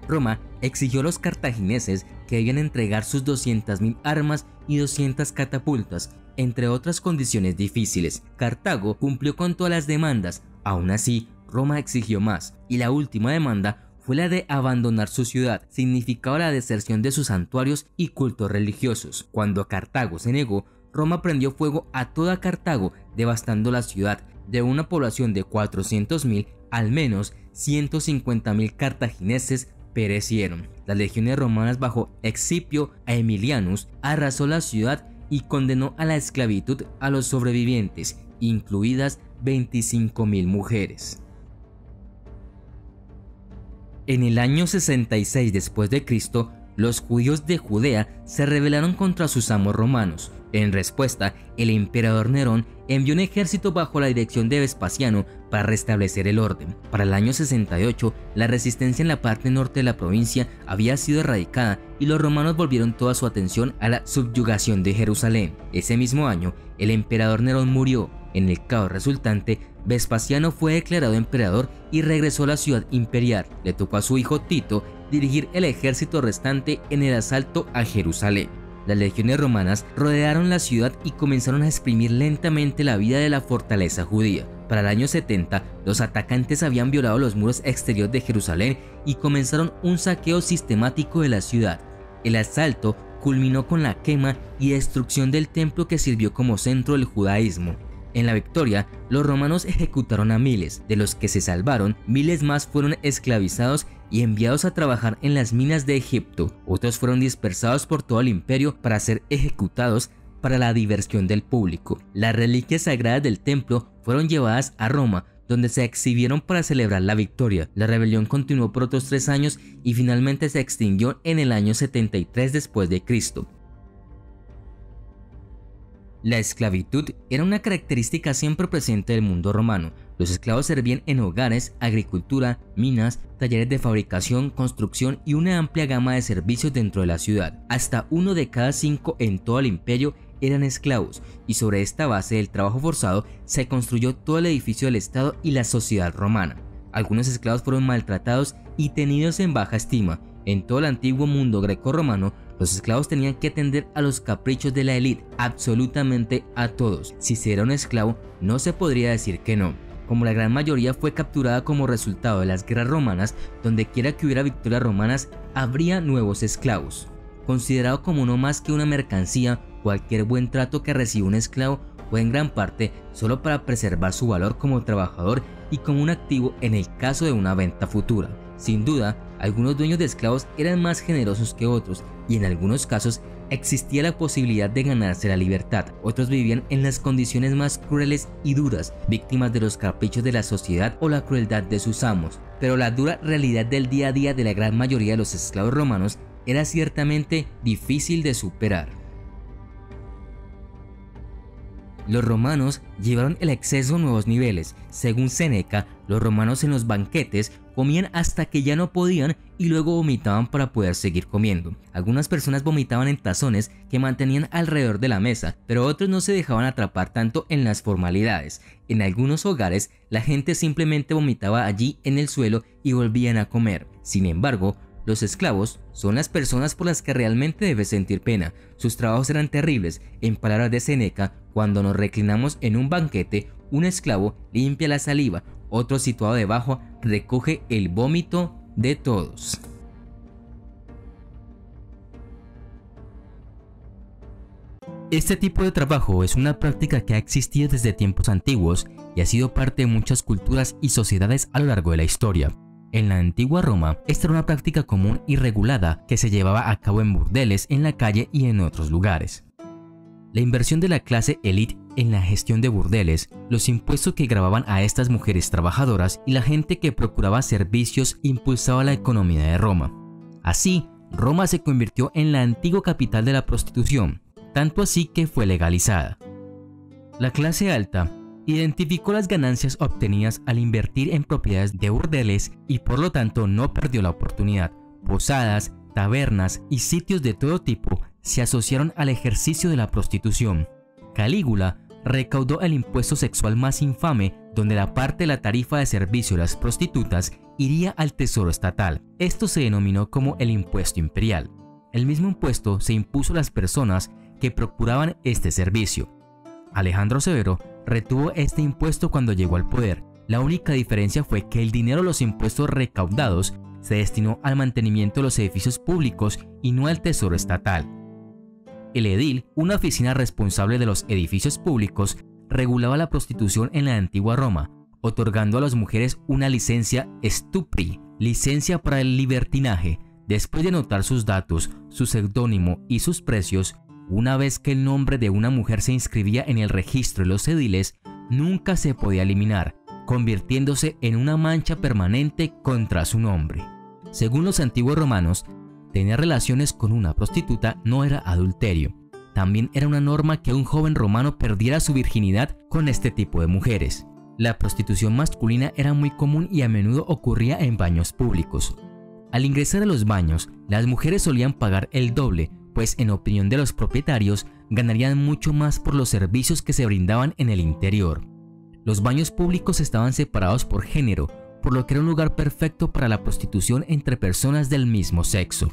Roma exigió a los cartagineses que debían entregar sus 200.000 armas y 200 catapultas, entre otras condiciones difíciles. Cartago cumplió con todas las demandas. Aún así, Roma exigió más, y la última demanda fue la de abandonar su ciudad. Significaba la deserción de sus santuarios y cultos religiosos. Cuando Cartago se negó, Roma prendió fuego a toda Cartago, devastando la ciudad. De una población de 400.000, al menos 150.000 cartagineses perecieron. Las legiones romanas bajo Escipio Aemilianus arrasó la ciudad y condenó a la esclavitud a los sobrevivientes, incluidas 25.000 mujeres. En el año 66 después de Cristo, los judíos de Judea se rebelaron contra sus amos romanos. En respuesta, el emperador Nerón envió un ejército bajo la dirección de Vespasiano para restablecer el orden. Para el año 68, la resistencia en la parte norte de la provincia había sido erradicada y los romanos volvieron toda su atención a la subyugación de Jerusalén. Ese mismo año, el emperador Nerón murió. En el caos resultante, Vespasiano fue declarado emperador y regresó a la ciudad imperial. Le tocó a su hijo Tito dirigir el ejército restante en el asalto a Jerusalén. Las legiones romanas rodearon la ciudad y comenzaron a exprimir lentamente la vida de la fortaleza judía. Para el año 70, los atacantes habían violado los muros exteriores de Jerusalén y comenzaron un saqueo sistemático de la ciudad. El asalto culminó con la quema y destrucción del templo que sirvió como centro del judaísmo. En la victoria, los romanos ejecutaron a miles, de los que se salvaron, miles más fueron esclavizados y enviados a trabajar en las minas de Egipto. Otros fueron dispersados por todo el imperio para ser ejecutados para la diversión del público. Las reliquias sagradas del templo fueron llevadas a Roma, donde se exhibieron para celebrar la victoria. La rebelión continuó por otros 3 años y finalmente se extinguió en el año 73 después de Cristo. La esclavitud era una característica siempre presente del mundo romano. Los esclavos servían en hogares, agricultura, minas, talleres de fabricación, construcción y una amplia gama de servicios dentro de la ciudad. Hasta 1 de cada 5 en todo el imperio eran esclavos, y sobre esta base del trabajo forzado se construyó todo el edificio del Estado y la sociedad romana. Algunos esclavos fueron maltratados y tenidos en baja estima. En todo el antiguo mundo greco-romano, los esclavos tenían que atender a los caprichos de la élite, absolutamente a todos. Si se era un esclavo, no se podría decir que no. Como la gran mayoría fue capturada como resultado de las guerras romanas, donde quiera que hubiera victorias romanas, habría nuevos esclavos. Considerado como no más que una mercancía, cualquier buen trato que recibe un esclavo fue en gran parte solo para preservar su valor como trabajador y como un activo en el caso de una venta futura. Sin duda, algunos dueños de esclavos eran más generosos que otros y en algunos casos existía la posibilidad de ganarse la libertad. Otros vivían en las condiciones más crueles y duras, víctimas de los caprichos de la sociedad o la crueldad de sus amos. Pero la dura realidad del día a día de la gran mayoría de los esclavos romanos era ciertamente difícil de superar. Los romanos llevaron el exceso a nuevos niveles. Según Séneca, los romanos en los banquetes comían hasta que ya no podían y luego vomitaban para poder seguir comiendo. Algunas personas vomitaban en tazones que mantenían alrededor de la mesa, pero otros no se dejaban atrapar tanto en las formalidades. En algunos hogares, la gente simplemente vomitaba allí en el suelo y volvían a comer. Sin embargo, los esclavos son las personas por las que realmente debes sentir pena. Sus trabajos eran terribles. En palabras de Séneca, cuando nos reclinamos en un banquete, un esclavo limpia la saliva, otro situado debajo recoge el vómito de todos. Este tipo de trabajo es una práctica que ha existido desde tiempos antiguos y ha sido parte de muchas culturas y sociedades a lo largo de la historia. En la antigua Roma, esta era una práctica común y regulada que se llevaba a cabo en burdeles, en la calle y en otros lugares. La inversión de la clase élite en la gestión de burdeles, los impuestos que gravaban a estas mujeres trabajadoras y la gente que procuraba servicios impulsaba la economía de Roma. Así, Roma se convirtió en la antigua capital de la prostitución, tanto así que fue legalizada. La clase alta identificó las ganancias obtenidas al invertir en propiedades de burdeles y por lo tanto no perdió la oportunidad. Posadas, tabernas y sitios de todo tipo se asociaron al ejercicio de la prostitución. Calígula recaudó el impuesto sexual más infame, donde la parte de la tarifa de servicio de las prostitutas iría al tesoro estatal. Esto se denominó como el impuesto imperial. El mismo impuesto se impuso a las personas que procuraban este servicio. Alejandro Severo retuvo este impuesto cuando llegó al poder. La única diferencia fue que el dinero de los impuestos recaudados se destinó al mantenimiento de los edificios públicos y no al tesoro estatal. El edil, una oficina responsable de los edificios públicos, regulaba la prostitución en la antigua Roma, otorgando a las mujeres una licencia stupri, licencia para el libertinaje. Después de anotar sus datos, su seudónimo y sus precios, una vez que el nombre de una mujer se inscribía en el registro de los ediles, nunca se podía eliminar, convirtiéndose en una mancha permanente contra su nombre. Según los antiguos romanos, tener relaciones con una prostituta no era adulterio. También era una norma que un joven romano perdiera su virginidad con este tipo de mujeres. La prostitución masculina era muy común y a menudo ocurría en baños públicos. Al ingresar a los baños, las mujeres solían pagar el doble, pues en opinión de los propietarios, ganarían mucho más por los servicios que se brindaban en el interior. Los baños públicos estaban separados por género, por lo que era un lugar perfecto para la prostitución entre personas del mismo sexo.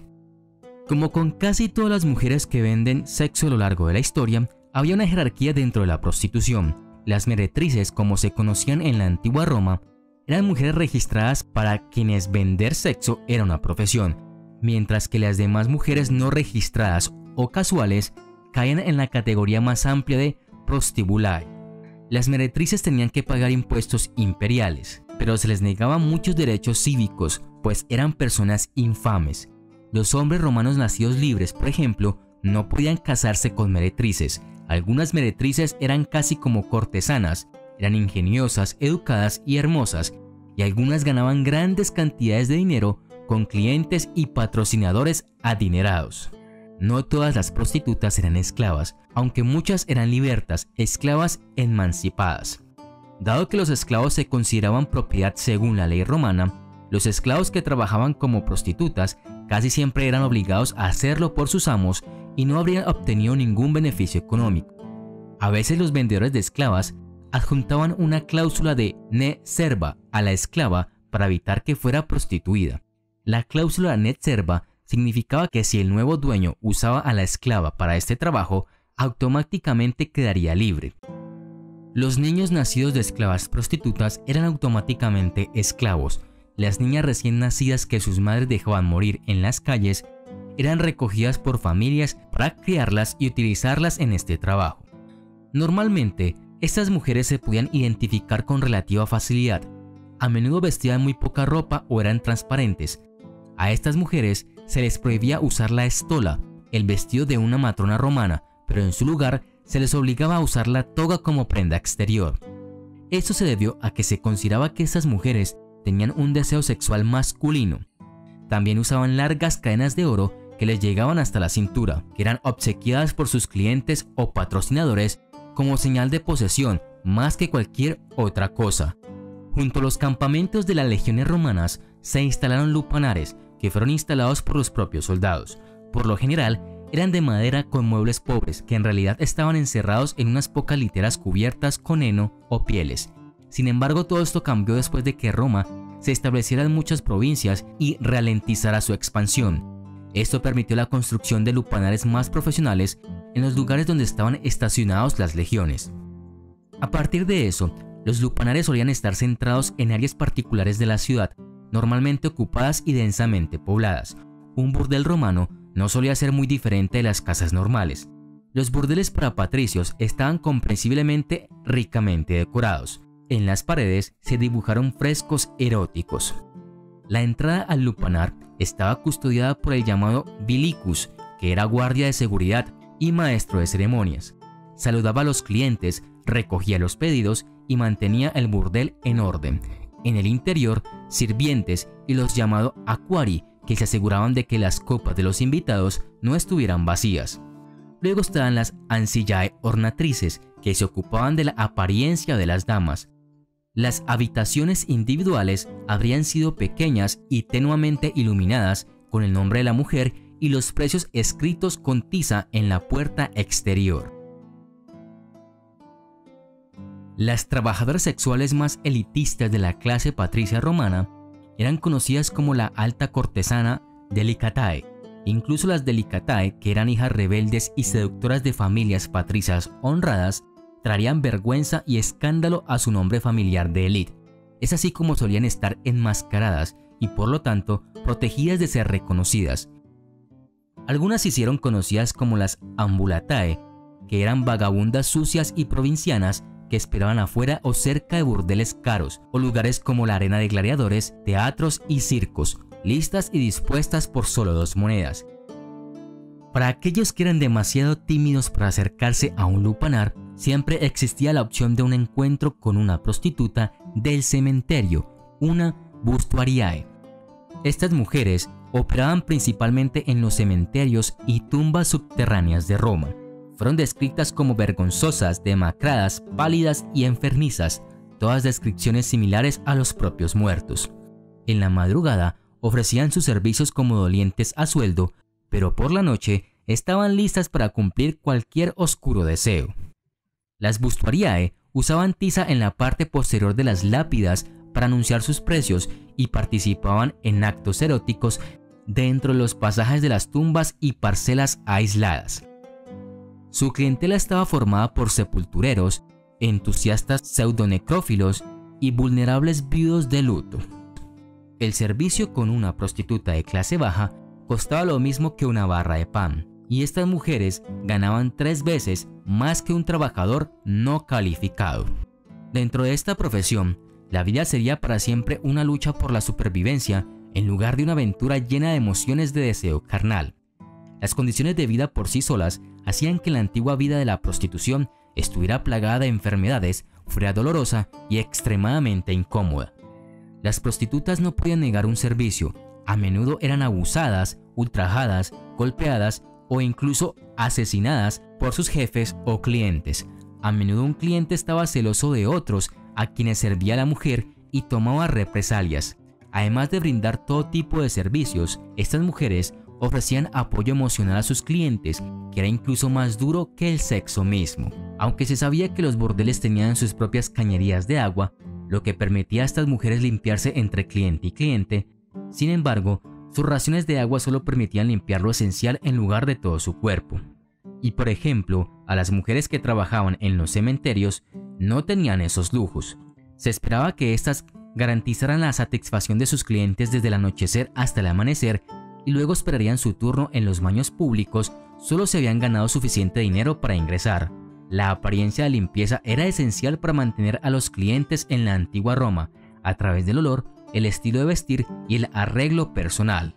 Como con casi todas las mujeres que venden sexo a lo largo de la historia, había una jerarquía dentro de la prostitución. Las meretrices, como se conocían en la antigua Roma, eran mujeres registradas para quienes vender sexo era una profesión, mientras que las demás mujeres no registradas o casuales caían en la categoría más amplia de prostibulae. Las meretrices tenían que pagar impuestos imperiales, pero se les negaban muchos derechos cívicos, pues eran personas infames. Los hombres romanos nacidos libres, por ejemplo, no podían casarse con meretrices. Algunas meretrices eran casi como cortesanas, eran ingeniosas, educadas y hermosas, y algunas ganaban grandes cantidades de dinero con clientes y patrocinadores adinerados. No todas las prostitutas eran esclavas, aunque muchas eran libertas, esclavas emancipadas. Dado que los esclavos se consideraban propiedad según la ley romana, los esclavos que trabajaban como prostitutas casi siempre eran obligados a hacerlo por sus amos y no habrían obtenido ningún beneficio económico. A veces los vendedores de esclavas adjuntaban una cláusula de ne serva a la esclava para evitar que fuera prostituida. La cláusula ne serva significaba que si el nuevo dueño usaba a la esclava para este trabajo, automáticamente quedaría libre. Los niños nacidos de esclavas prostitutas eran automáticamente esclavos. Las niñas recién nacidas que sus madres dejaban morir en las calles eran recogidas por familias para criarlas y utilizarlas en este trabajo. Normalmente, estas mujeres se podían identificar con relativa facilidad. A menudo vestían muy poca ropa o eran transparentes. A estas mujeres se les prohibía usar la estola, el vestido de una matrona romana, pero en su lugar se les obligaba a usar la toga como prenda exterior. Esto se debió a que se consideraba que estas mujeres tenían un deseo sexual masculino. También usaban largas cadenas de oro que les llegaban hasta la cintura, que eran obsequiadas por sus clientes o patrocinadores como señal de posesión más que cualquier otra cosa. Junto a los campamentos de las legiones romanas se instalaron lupanares que fueron instalados por los propios soldados. Por lo general, eran de madera con muebles pobres que en realidad estaban encerrados en unas pocas literas cubiertas con heno o pieles. Sin embargo, todo esto cambió después de que Roma se estableciera en muchas provincias y ralentizara su expansión. Esto permitió la construcción de lupanares más profesionales en los lugares donde estaban estacionados las legiones. A partir de eso, los lupanares solían estar centrados en áreas particulares de la ciudad, normalmente ocupadas y densamente pobladas. Un burdel romano no solía ser muy diferente de las casas normales. Los burdeles para patricios estaban comprensiblemente ricamente decorados. En las paredes se dibujaron frescos eróticos. La entrada al lupanar estaba custodiada por el llamado vilicus, que era guardia de seguridad y maestro de ceremonias. Saludaba a los clientes, recogía los pedidos y mantenía el burdel en orden. En el interior, sirvientes y los llamados aquari, que se aseguraban de que las copas de los invitados no estuvieran vacías. Luego estaban las ancillae ornatrices, que se ocupaban de la apariencia de las damas. Las habitaciones individuales habrían sido pequeñas y tenuamente iluminadas con el nombre de la mujer y los precios escritos con tiza en la puerta exterior. Las trabajadoras sexuales más elitistas de la clase patricia romana eran conocidas como la alta cortesana delicatae. Incluso las delicatae, que eran hijas rebeldes y seductoras de familias patricias honradas, traerían vergüenza y escándalo a su nombre familiar de élite. Es así como solían estar enmascaradas y por lo tanto protegidas de ser reconocidas. Algunas se hicieron conocidas como las ambulatae, que eran vagabundas sucias y provincianas que esperaban afuera o cerca de burdeles caros o lugares como la arena de gladiadores, teatros y circos, listas y dispuestas por solo 2 monedas. Para aquellos que eran demasiado tímidos para acercarse a un lupanar, siempre existía la opción de un encuentro con una prostituta del cementerio, una bustuariae. Estas mujeres operaban principalmente en los cementerios y tumbas subterráneas de Roma. Fueron descritas como vergonzosas, demacradas, pálidas y enfermizas, todas descripciones similares a los propios muertos. En la madrugada ofrecían sus servicios como dolientes a sueldo, pero por la noche estaban listas para cumplir cualquier oscuro deseo. Las bustuariae usaban tiza en la parte posterior de las lápidas para anunciar sus precios y participaban en actos eróticos dentro de los pasajes de las tumbas y parcelas aisladas. Su clientela estaba formada por sepultureros, entusiastas pseudonecrófilos y vulnerables viudos de luto. El servicio con una prostituta de clase baja costaba lo mismo que una barra de pan, y estas mujeres ganaban 3 veces más que un trabajador no calificado. Dentro de esta profesión, la vida sería para siempre una lucha por la supervivencia en lugar de una aventura llena de emociones de deseo carnal. Las condiciones de vida por sí solas hacían que la antigua vida de la prostitución estuviera plagada de enfermedades, fuera dolorosa y extremadamente incómoda. Las prostitutas no podían negar un servicio, a menudo eran abusadas, ultrajadas, golpeadas o incluso asesinadas por sus jefes o clientes. A menudo un cliente estaba celoso de otros a quienes servía la mujer y tomaba represalias. Además de brindar todo tipo de servicios, estas mujeres ofrecían apoyo emocional a sus clientes, que era incluso más duro que el sexo mismo. Aunque se sabía que los burdeles tenían sus propias cañerías de agua, lo que permitía a estas mujeres limpiarse entre cliente y cliente, sin embargo, sus raciones de agua solo permitían limpiar lo esencial en lugar de todo su cuerpo. Y por ejemplo, a las mujeres que trabajaban en los cementerios no tenían esos lujos. Se esperaba que éstas garantizaran la satisfacción de sus clientes desde el anochecer hasta el amanecer y luego esperarían su turno en los baños públicos solo si habían ganado suficiente dinero para ingresar. La apariencia de limpieza era esencial para mantener a los clientes en la antigua Roma, a través del olor, el estilo de vestir y el arreglo personal.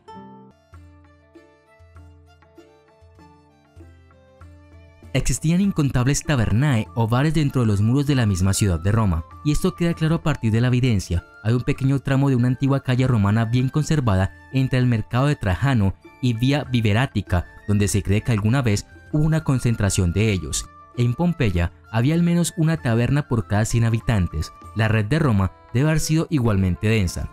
Existían incontables tabernae o bares dentro de los muros de la misma ciudad de Roma, y esto queda claro a partir de la evidencia. Hay un pequeño tramo de una antigua calle romana bien conservada entre el mercado de Trajano y Vía Viverática, donde se cree que alguna vez hubo una concentración de ellos. En Pompeya había al menos una taberna por cada 100 habitantes. La red de Roma debe haber sido igualmente densa.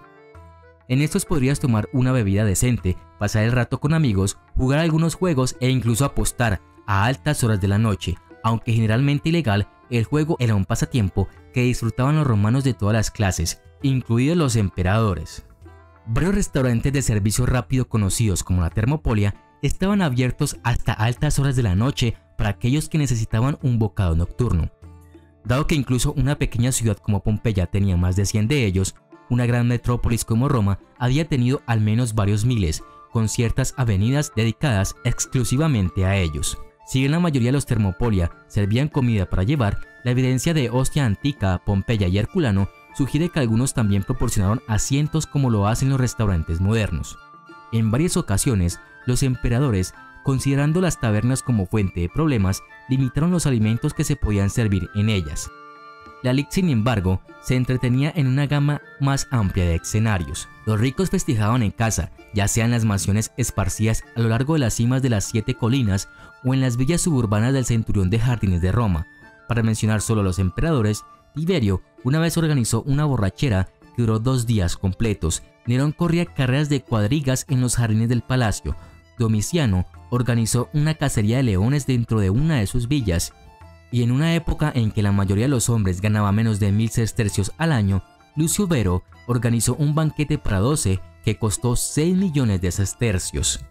En estos podrías tomar una bebida decente, pasar el rato con amigos, jugar algunos juegos e incluso apostar a altas horas de la noche. Aunque generalmente ilegal, el juego era un pasatiempo que disfrutaban los romanos de todas las clases, incluidos los emperadores. Varios restaurantes de servicio rápido conocidos como la Termopolia estaban abiertos hasta altas horas de la noche para aquellos que necesitaban un bocado nocturno. Dado que incluso una pequeña ciudad como Pompeya tenía más de 100 de ellos, una gran metrópolis como Roma había tenido al menos varios miles, con ciertas avenidas dedicadas exclusivamente a ellos. Si bien la mayoría de los Termopolia servían comida para llevar, la evidencia de Ostia Antica, Pompeya y Herculano sugiere que algunos también proporcionaron asientos como lo hacen los restaurantes modernos. En varias ocasiones, los emperadores, considerando las tabernas como fuente de problemas, limitaron los alimentos que se podían servir en ellas. La elite, sin embargo, se entretenía en una gama más amplia de escenarios. Los ricos festejaban en casa, ya sea en las mansiones esparcidas a lo largo de las cimas de las 7 colinas o en las villas suburbanas del Centurión de Jardines de Roma. Para mencionar solo a los emperadores, Tiberio una vez organizó una borrachera que duró 2 días completos. Nerón corría carreras de cuadrigas en los jardines del palacio. Domiciano organizó una cacería de leones dentro de una de sus villas. Y en una época en que la mayoría de los hombres ganaba menos de 1000 sestercios al año, Lucio Vero organizó un banquete para 12 que costó 6 millones de sestercios.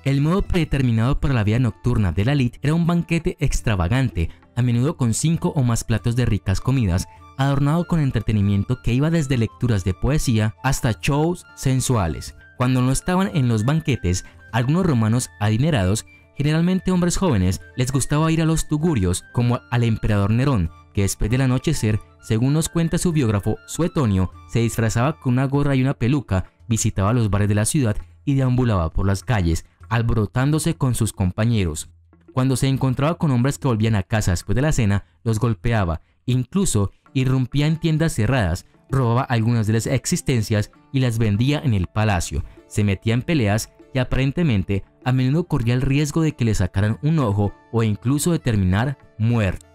El modo predeterminado para la vida nocturna de la elite era un banquete extravagante, a menudo con 5 o más platos de ricas comidas, adornado con entretenimiento que iba desde lecturas de poesía hasta shows sensuales. Cuando no estaban en los banquetes, algunos romanos adinerados, generalmente hombres jóvenes, les gustaba ir a los tugurios, como al emperador Nerón, que después del anochecer, según nos cuenta su biógrafo Suetonio, se disfrazaba con una gorra y una peluca, visitaba los bares de la ciudad y deambulaba por las calles, alborotándose con sus compañeros. Cuando se encontraba con hombres que volvían a casa después de la cena, los golpeaba, incluso irrumpía en tiendas cerradas, robaba algunas de las existencias y las vendía en el palacio, se metía en peleas y aparentemente a menudo corría el riesgo de que le sacaran un ojo o incluso de terminar muerto.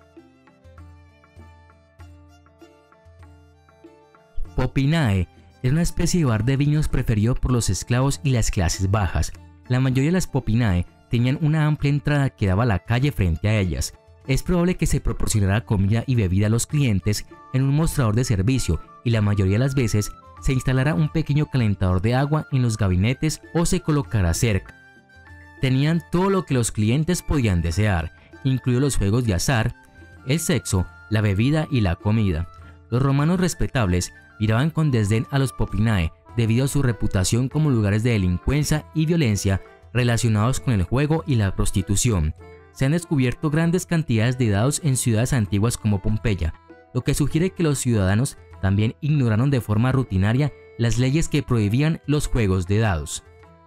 Popinae era una especie de bar de vinos preferido por los esclavos y las clases bajas. La mayoría de las popinae tenían una amplia entrada que daba a la calle frente a ellas. Es probable que se proporcionara comida y bebida a los clientes en un mostrador de servicio y la mayoría de las veces se instalara un pequeño calentador de agua en los gabinetes o se colocara cerca. Tenían todo lo que los clientes podían desear, incluidos los juegos de azar, el sexo, la bebida y la comida. Los romanos respetables miraban con desdén a los popinae debido a su reputación como lugares de delincuencia y violencia relacionados con el juego y la prostitución. Se han descubierto grandes cantidades de dados en ciudades antiguas como Pompeya, lo que sugiere que los ciudadanos también ignoraron de forma rutinaria las leyes que prohibían los juegos de dados.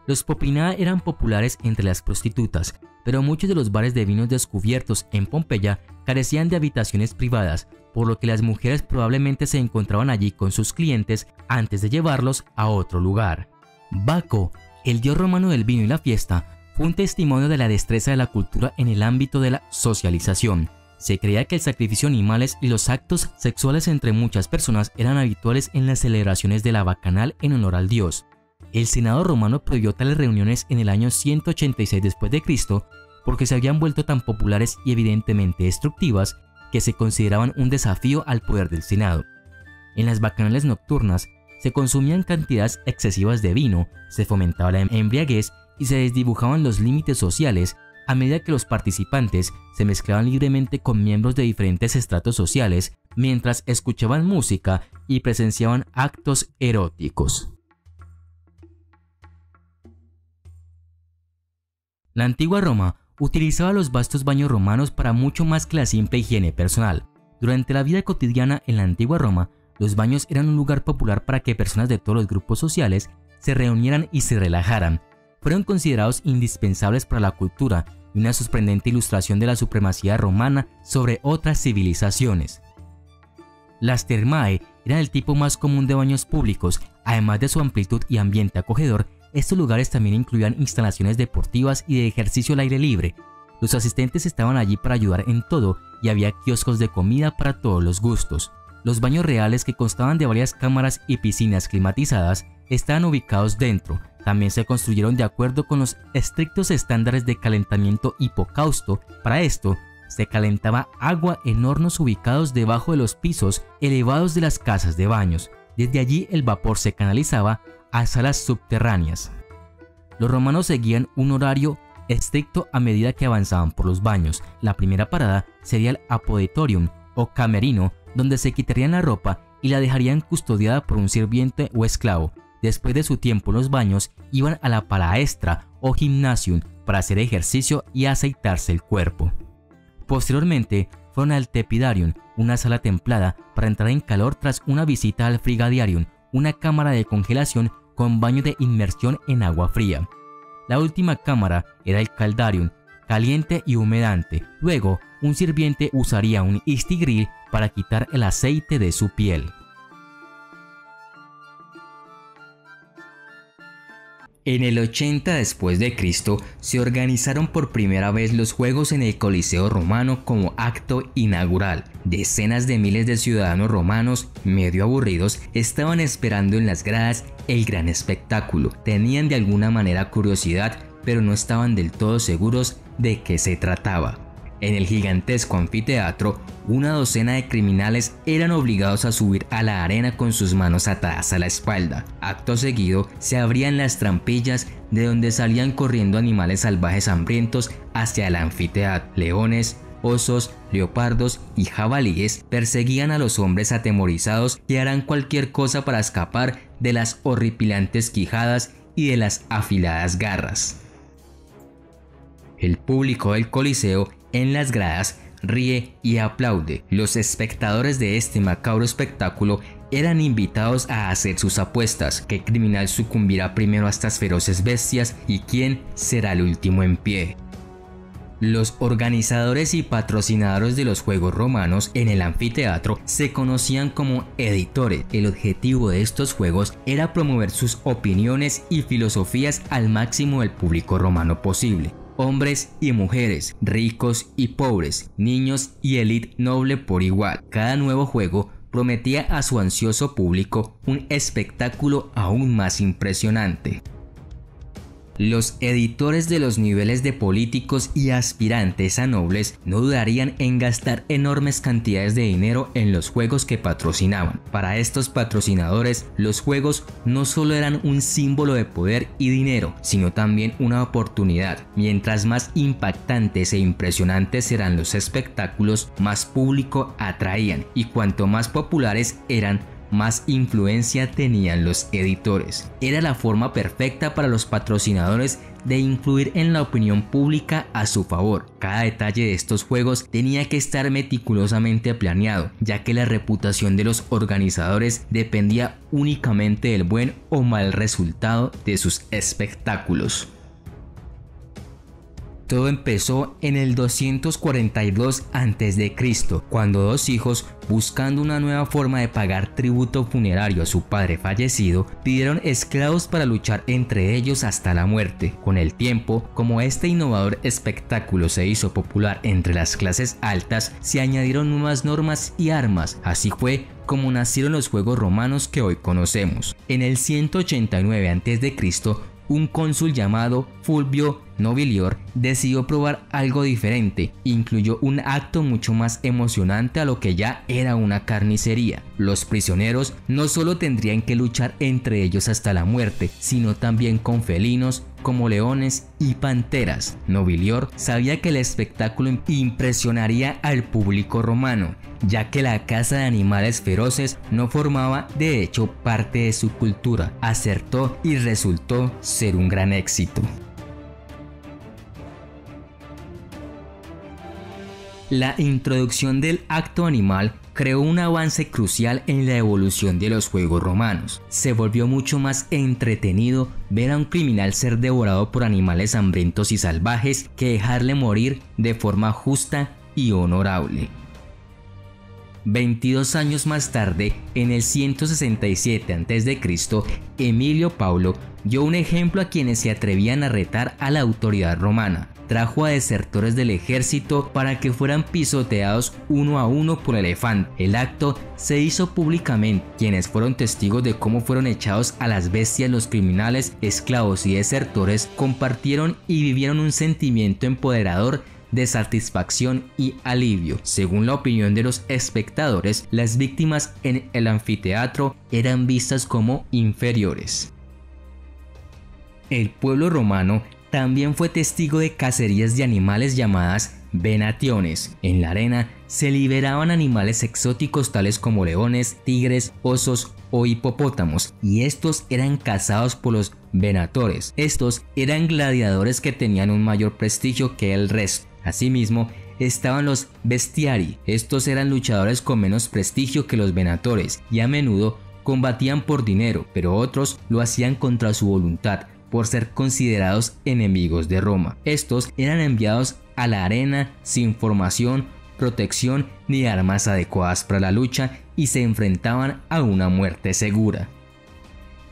Los popinae eran populares entre las prostitutas, pero muchos de los bares de vinos descubiertos en Pompeya carecían de habitaciones privadas, por lo que las mujeres probablemente se encontraban allí con sus clientes antes de llevarlos a otro lugar. Baco, el dios romano del vino y la fiesta, fue un testimonio de la destreza de la cultura en el ámbito de la socialización. Se creía que el sacrificio de animales y los actos sexuales entre muchas personas eran habituales en las celebraciones de la bacanal en honor al dios. El Senado romano prohibió tales reuniones en el año 186 después de Cristo porque se habían vuelto tan populares y evidentemente destructivas que se consideraban un desafío al poder del Senado. En las bacanales nocturnas se consumían cantidades excesivas de vino, se fomentaba la embriaguez y se desdibujaban los límites sociales a medida que los participantes se mezclaban libremente con miembros de diferentes estratos sociales mientras escuchaban música y presenciaban actos eróticos. La antigua Roma utilizaba los vastos baños romanos para mucho más que la simple higiene personal. Durante la vida cotidiana en la antigua Roma, los baños eran un lugar popular para que personas de todos los grupos sociales se reunieran y se relajaran. Fueron considerados indispensables para la cultura y una sorprendente ilustración de la supremacía romana sobre otras civilizaciones. Las termae eran el tipo más común de baños públicos. Además de su amplitud y ambiente acogedor, estos lugares también incluían instalaciones deportivas y de ejercicio al aire libre. Los asistentes estaban allí para ayudar en todo y había kioscos de comida para todos los gustos. Los baños reales, que constaban de varias cámaras y piscinas climatizadas, estaban ubicados dentro. También se construyeron de acuerdo con los estrictos estándares de calentamiento hipocausto. Para esto, se calentaba agua en hornos ubicados debajo de los pisos elevados de las casas de baños. Desde allí el vapor se canalizaba a salas subterráneas. Los romanos seguían un horario estricto a medida que avanzaban por los baños. La primera parada sería el apoditorium o camerino, donde se quitarían la ropa y la dejarían custodiada por un sirviente o esclavo. Después de su tiempo en los baños, iban a la palaestra o gymnasium para hacer ejercicio y aceitarse el cuerpo. Posteriormente, fueron al tepidarium, una sala templada para entrar en calor tras una visita al frigadiarium, una cámara de congelación con baño de inmersión en agua fría. La última cámara era el caldarium, caliente y humedante. Luego, un sirviente usaría un istigril para quitar el aceite de su piel. En el 80 después de Cristo se organizaron por primera vez los Juegos en el Coliseo romano como acto inaugural. Decenas de miles de ciudadanos romanos, medio aburridos, estaban esperando en las gradas el gran espectáculo. Tenían de alguna manera curiosidad, pero no estaban del todo seguros de qué se trataba. En el gigantesco anfiteatro, una docena de criminales eran obligados a subir a la arena con sus manos atadas a la espalda. Acto seguido, se abrían las trampillas de donde salían corriendo animales salvajes hambrientos hacia el anfiteatro. Leones, osos, leopardos y jabalíes perseguían a los hombres atemorizados que harán cualquier cosa para escapar de las horripilantes quijadas y de las afiladas garras. El público del Coliseo en las gradas ríe y aplaude. Los espectadores de este macabro espectáculo eran invitados a hacer sus apuestas: qué criminal sucumbirá primero a estas feroces bestias y quién será el último en pie. Los organizadores y patrocinadores de los Juegos romanos en el anfiteatro se conocían como editores. El objetivo de estos juegos era promover sus opiniones y filosofías al máximo del público romano posible. Hombres y mujeres, ricos y pobres, niños y élite noble por igual. Cada nuevo juego prometía a su ansioso público un espectáculo aún más impresionante. Los editores de los niveles de políticos y aspirantes a nobles no dudarían en gastar enormes cantidades de dinero en los juegos que patrocinaban. Para estos patrocinadores, los juegos no solo eran un símbolo de poder y dinero, sino también una oportunidad. Mientras más impactantes e impresionantes eran los espectáculos, más público atraían, y cuanto más populares eran, más influencia tenían los editores. Era la forma perfecta para los patrocinadores de influir en la opinión pública a su favor. Cada detalle de estos juegos tenía que estar meticulosamente planeado, ya que la reputación de los organizadores dependía únicamente del buen o mal resultado de sus espectáculos. Todo empezó en el 242 a.C., cuando dos hijos, buscando una nueva forma de pagar tributo funerario a su padre fallecido, pidieron esclavos para luchar entre ellos hasta la muerte. Con el tiempo, como este innovador espectáculo se hizo popular entre las clases altas, se añadieron nuevas normas y armas. Así fue como nacieron los Juegos romanos que hoy conocemos. En el 189 a.C., un cónsul llamado Fulvio Nobilior decidió probar algo diferente. Incluyó un acto mucho más emocionante a lo que ya era una carnicería. Los prisioneros no solo tendrían que luchar entre ellos hasta la muerte, sino también con felinos como leones y panteras. Nobilior sabía que el espectáculo impresionaría al público romano, ya que la caza de animales feroces no formaba de hecho parte de su cultura. Acertó y resultó ser un gran éxito. La introducción del acto animal creó un avance crucial en la evolución de los Juegos romanos. Se volvió mucho más entretenido ver a un criminal ser devorado por animales hambrientos y salvajes que dejarle morir de forma justa y honorable. 22 años más tarde, en el 167 a.C., Emilio Paulo dio un ejemplo a quienes se atrevían a retar a la autoridad romana. Trajo a desertores del ejército para que fueran pisoteados uno a uno por elefantes. El acto se hizo públicamente. Quienes fueron testigos de cómo fueron echados a las bestias los criminales, esclavos y desertores, compartieron y vivieron un sentimiento empoderador de satisfacción y alivio. Según la opinión de los espectadores, las víctimas en el anfiteatro eran vistas como inferiores. El pueblo romano también fue testigo de cacerías de animales llamadas venationes. En la arena se liberaban animales exóticos tales como leones, tigres, osos o hipopótamos, y estos eran cazados por los venatores. Estos eran gladiadores que tenían un mayor prestigio que el resto. Asimismo, estaban los bestiari. Estos eran luchadores con menos prestigio que los venatores y a menudo combatían por dinero, pero otros lo hacían contra su voluntad, por ser considerados enemigos de Roma. Estos eran enviados a la arena sin formación, protección ni armas adecuadas para la lucha y se enfrentaban a una muerte segura.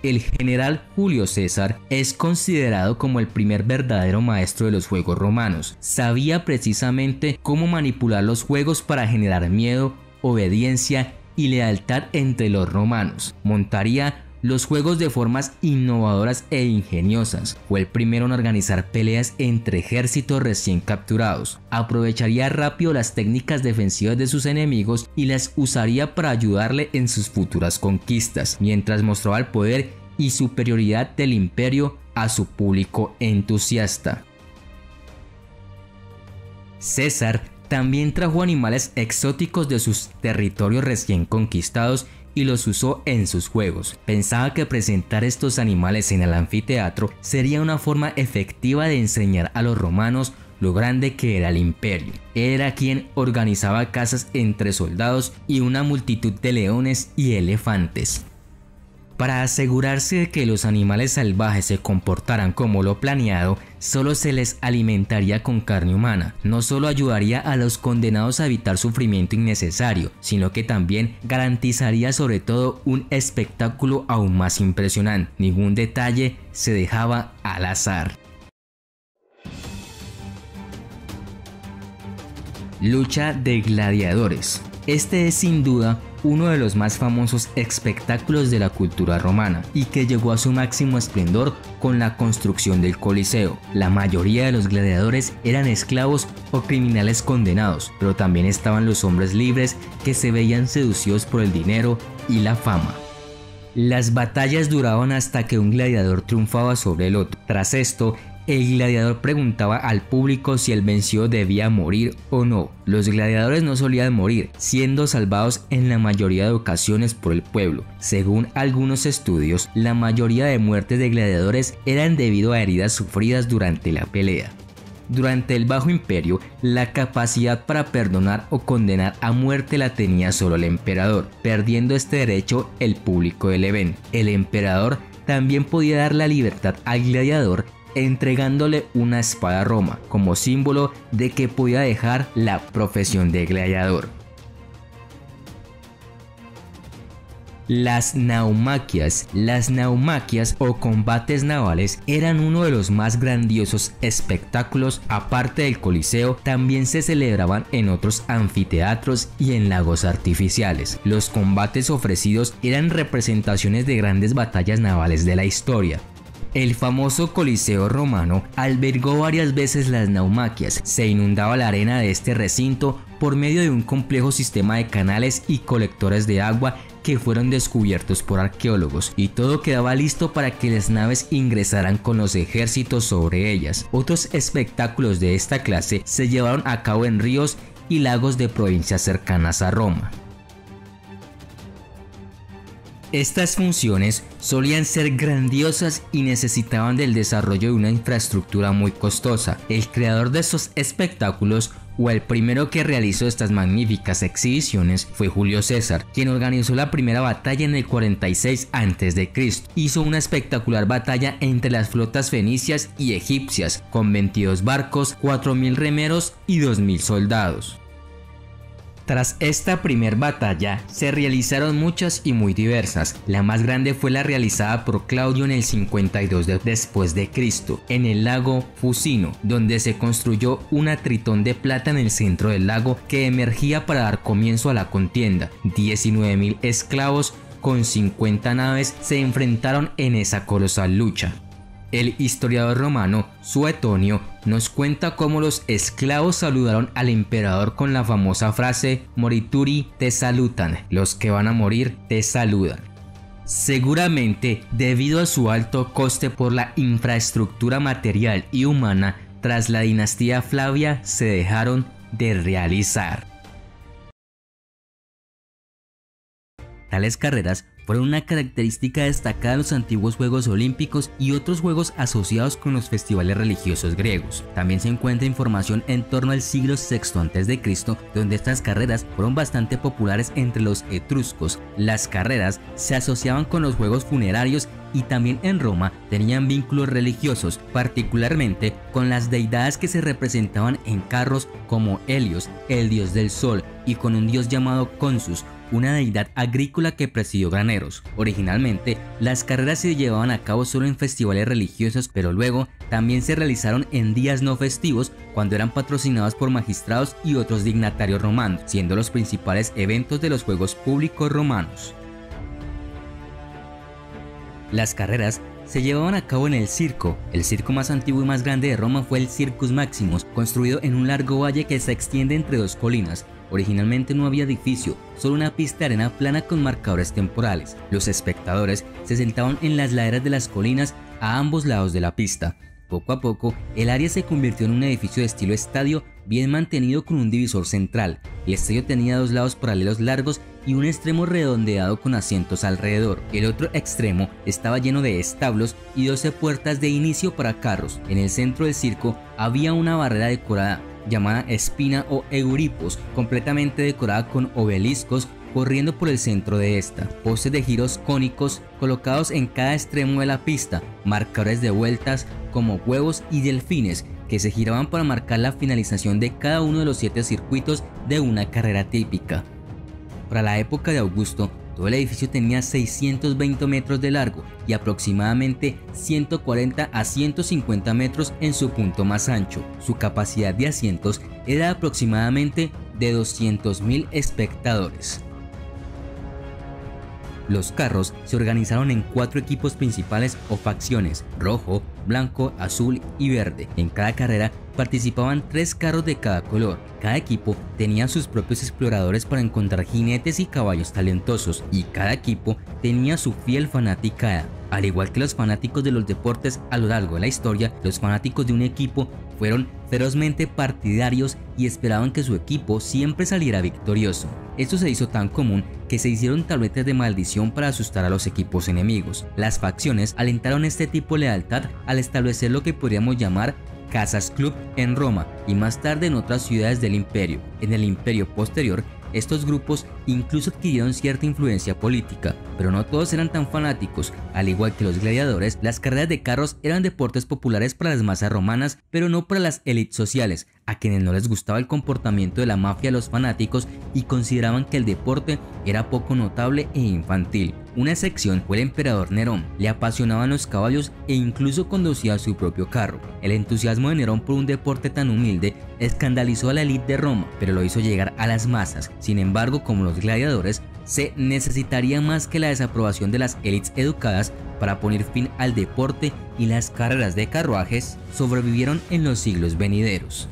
El general Julio César es considerado como el primer verdadero maestro de los juegos romanos. Sabía precisamente cómo manipular los juegos para generar miedo, obediencia y lealtad entre los romanos. Montaría los juegos de formas innovadoras e ingeniosas. Fue el primero en organizar peleas entre ejércitos recién capturados. Aprovecharía rápido las técnicas defensivas de sus enemigos y las usaría para ayudarle en sus futuras conquistas, mientras mostraba el poder y superioridad del imperio a su público entusiasta. César también trajo animales exóticos de sus territorios recién conquistados y los usó en sus juegos. Pensaba que presentar estos animales en el anfiteatro sería una forma efectiva de enseñar a los romanos lo grande que era el imperio. Era quien organizaba cazas entre soldados y una multitud de leones y elefantes. Para asegurarse de que los animales salvajes se comportaran como lo planeado, solo se les alimentaría con carne humana. No solo ayudaría a los condenados a evitar sufrimiento innecesario, sino que también garantizaría sobre todo un espectáculo aún más impresionante. Ningún detalle se dejaba al azar. Lucha de gladiadores. Este es sin duda uno de los más famosos espectáculos de la cultura romana y que llegó a su máximo esplendor con la construcción del Coliseo. La mayoría de los gladiadores eran esclavos o criminales condenados, pero también estaban los hombres libres que se veían seducidos por el dinero y la fama. Las batallas duraban hasta que un gladiador triunfaba sobre el otro. Tras esto, el gladiador preguntaba al público si el vencido debía morir o no. Los gladiadores no solían morir, siendo salvados en la mayoría de ocasiones por el pueblo. Según algunos estudios, la mayoría de muertes de gladiadores eran debido a heridas sufridas durante la pelea. Durante el Bajo Imperio, la capacidad para perdonar o condenar a muerte la tenía solo el emperador, perdiendo este derecho el público del evento. El emperador también podía dar la libertad al gladiador entregándole una espada a Roma, como símbolo de que podía dejar la profesión de gladiador. Las naumaquias o combates navales eran uno de los más grandiosos espectáculos. Aparte del Coliseo, también se celebraban en otros anfiteatros y en lagos artificiales. Los combates ofrecidos eran representaciones de grandes batallas navales de la historia. El famoso Coliseo romano albergó varias veces las naumaquias. Se inundaba la arena de este recinto por medio de un complejo sistema de canales y colectores de agua que fueron descubiertos por arqueólogos, y todo quedaba listo para que las naves ingresaran con los ejércitos sobre ellas. Otros espectáculos de esta clase se llevaron a cabo en ríos y lagos de provincias cercanas a Roma. Estas funciones solían ser grandiosas y necesitaban del desarrollo de una infraestructura muy costosa. El creador de estos espectáculos, o el primero que realizó estas magníficas exhibiciones, fue Julio César, quien organizó la primera batalla en el 46 a.C. Hizo una espectacular batalla entre las flotas fenicias y egipcias, con 22 barcos, 4.000 remeros y 2.000 soldados. Tras esta primer batalla, se realizaron muchas y muy diversas. La más grande fue la realizada por Claudio en el 52 después de Cristo, en el lago Fucino, donde se construyó una tritón de plata en el centro del lago que emergía para dar comienzo a la contienda. 19.000 esclavos con 50 naves se enfrentaron en esa colosal lucha. El historiador romano Suetonio nos cuenta cómo los esclavos saludaron al emperador con la famosa frase "Morituri te salutan", los que van a morir te saludan. Seguramente debido a su alto coste por la infraestructura material y humana, tras la dinastía Flavia se dejaron de realizar. Tales carreras fueron una característica destacada de los antiguos Juegos Olímpicos y otros juegos asociados con los festivales religiosos griegos. También se encuentra información en torno al siglo VI a.C., donde estas carreras fueron bastante populares entre los etruscos. Las carreras se asociaban con los juegos funerarios y también en Roma tenían vínculos religiosos, particularmente con las deidades que se representaban en carros como Helios, el dios del sol, y con un dios llamado Consus, una deidad agrícola que presidió graneros. Originalmente, las carreras se llevaban a cabo solo en festivales religiosos, pero luego también se realizaron en días no festivos cuando eran patrocinados por magistrados y otros dignatarios romanos, siendo los principales eventos de los Juegos Públicos romanos. Las carreras se llevaban a cabo en el circo. El circo más antiguo y más grande de Roma fue el Circus Maximus, construido en un largo valle que se extiende entre dos colinas. Originalmente no había edificio, solo una pista de arena plana con marcadores temporales. Los espectadores se sentaban en las laderas de las colinas a ambos lados de la pista. Poco a poco, el área se convirtió en un edificio de estilo estadio bien mantenido con un divisor central. El estadio tenía dos lados paralelos largos y un extremo redondeado con asientos alrededor. El otro extremo estaba lleno de establos y 12 puertas de inicio para carros. En el centro del circo había una barrera decorada llamada espina o euripos, completamente decorada con obeliscos corriendo por el centro de esta, postes de giros cónicos colocados en cada extremo de la pista, marcadores de vueltas como huevos y delfines que se giraban para marcar la finalización de cada uno de los 7 circuitos de una carrera típica. Para la época de Augusto, todo el edificio tenía 620 metros de largo y aproximadamente 140 a 150 metros en su punto más ancho. Su capacidad de asientos era aproximadamente de 200.000 espectadores. Los carros se organizaron en 4 equipos principales o facciones: rojo, blanco, azul y verde. En cada carrera participaban 3 carros de cada color. Cada equipo tenía sus propios exploradores para encontrar jinetes y caballos talentosos, y cada equipo tenía su fiel fanaticada. Al igual que los fanáticos de los deportes a lo largo de la historia, los fanáticos de un equipo fueron ferozmente partidarios y esperaban que su equipo siempre saliera victorioso. Esto se hizo tan común que se hicieron tabletas de maldición para asustar a los equipos enemigos. Las facciones alentaron este tipo de lealtad al establecer lo que podríamos llamar casas club en Roma y más tarde en otras ciudades del imperio. En el imperio posterior, estos grupos incluso adquirieron cierta influencia política, pero no todos eran tan fanáticos. Al igual que los gladiadores, las carreras de carros eran deportes populares para las masas romanas, pero no para las élites sociales, a quienes no les gustaba el comportamiento de la mafia de los fanáticos y consideraban que el deporte era poco notable e infantil. Una excepción fue el emperador Nerón. Le apasionaban los caballos e incluso conducía su propio carro. El entusiasmo de Nerón por un deporte tan humilde escandalizó a la élite de Roma, pero lo hizo llegar a las masas. Sin embargo, como los gladiadores, se necesitaría más que la desaprobación de las élites educadas para poner fin al deporte, y las carreras de carruajes sobrevivieron en los siglos venideros.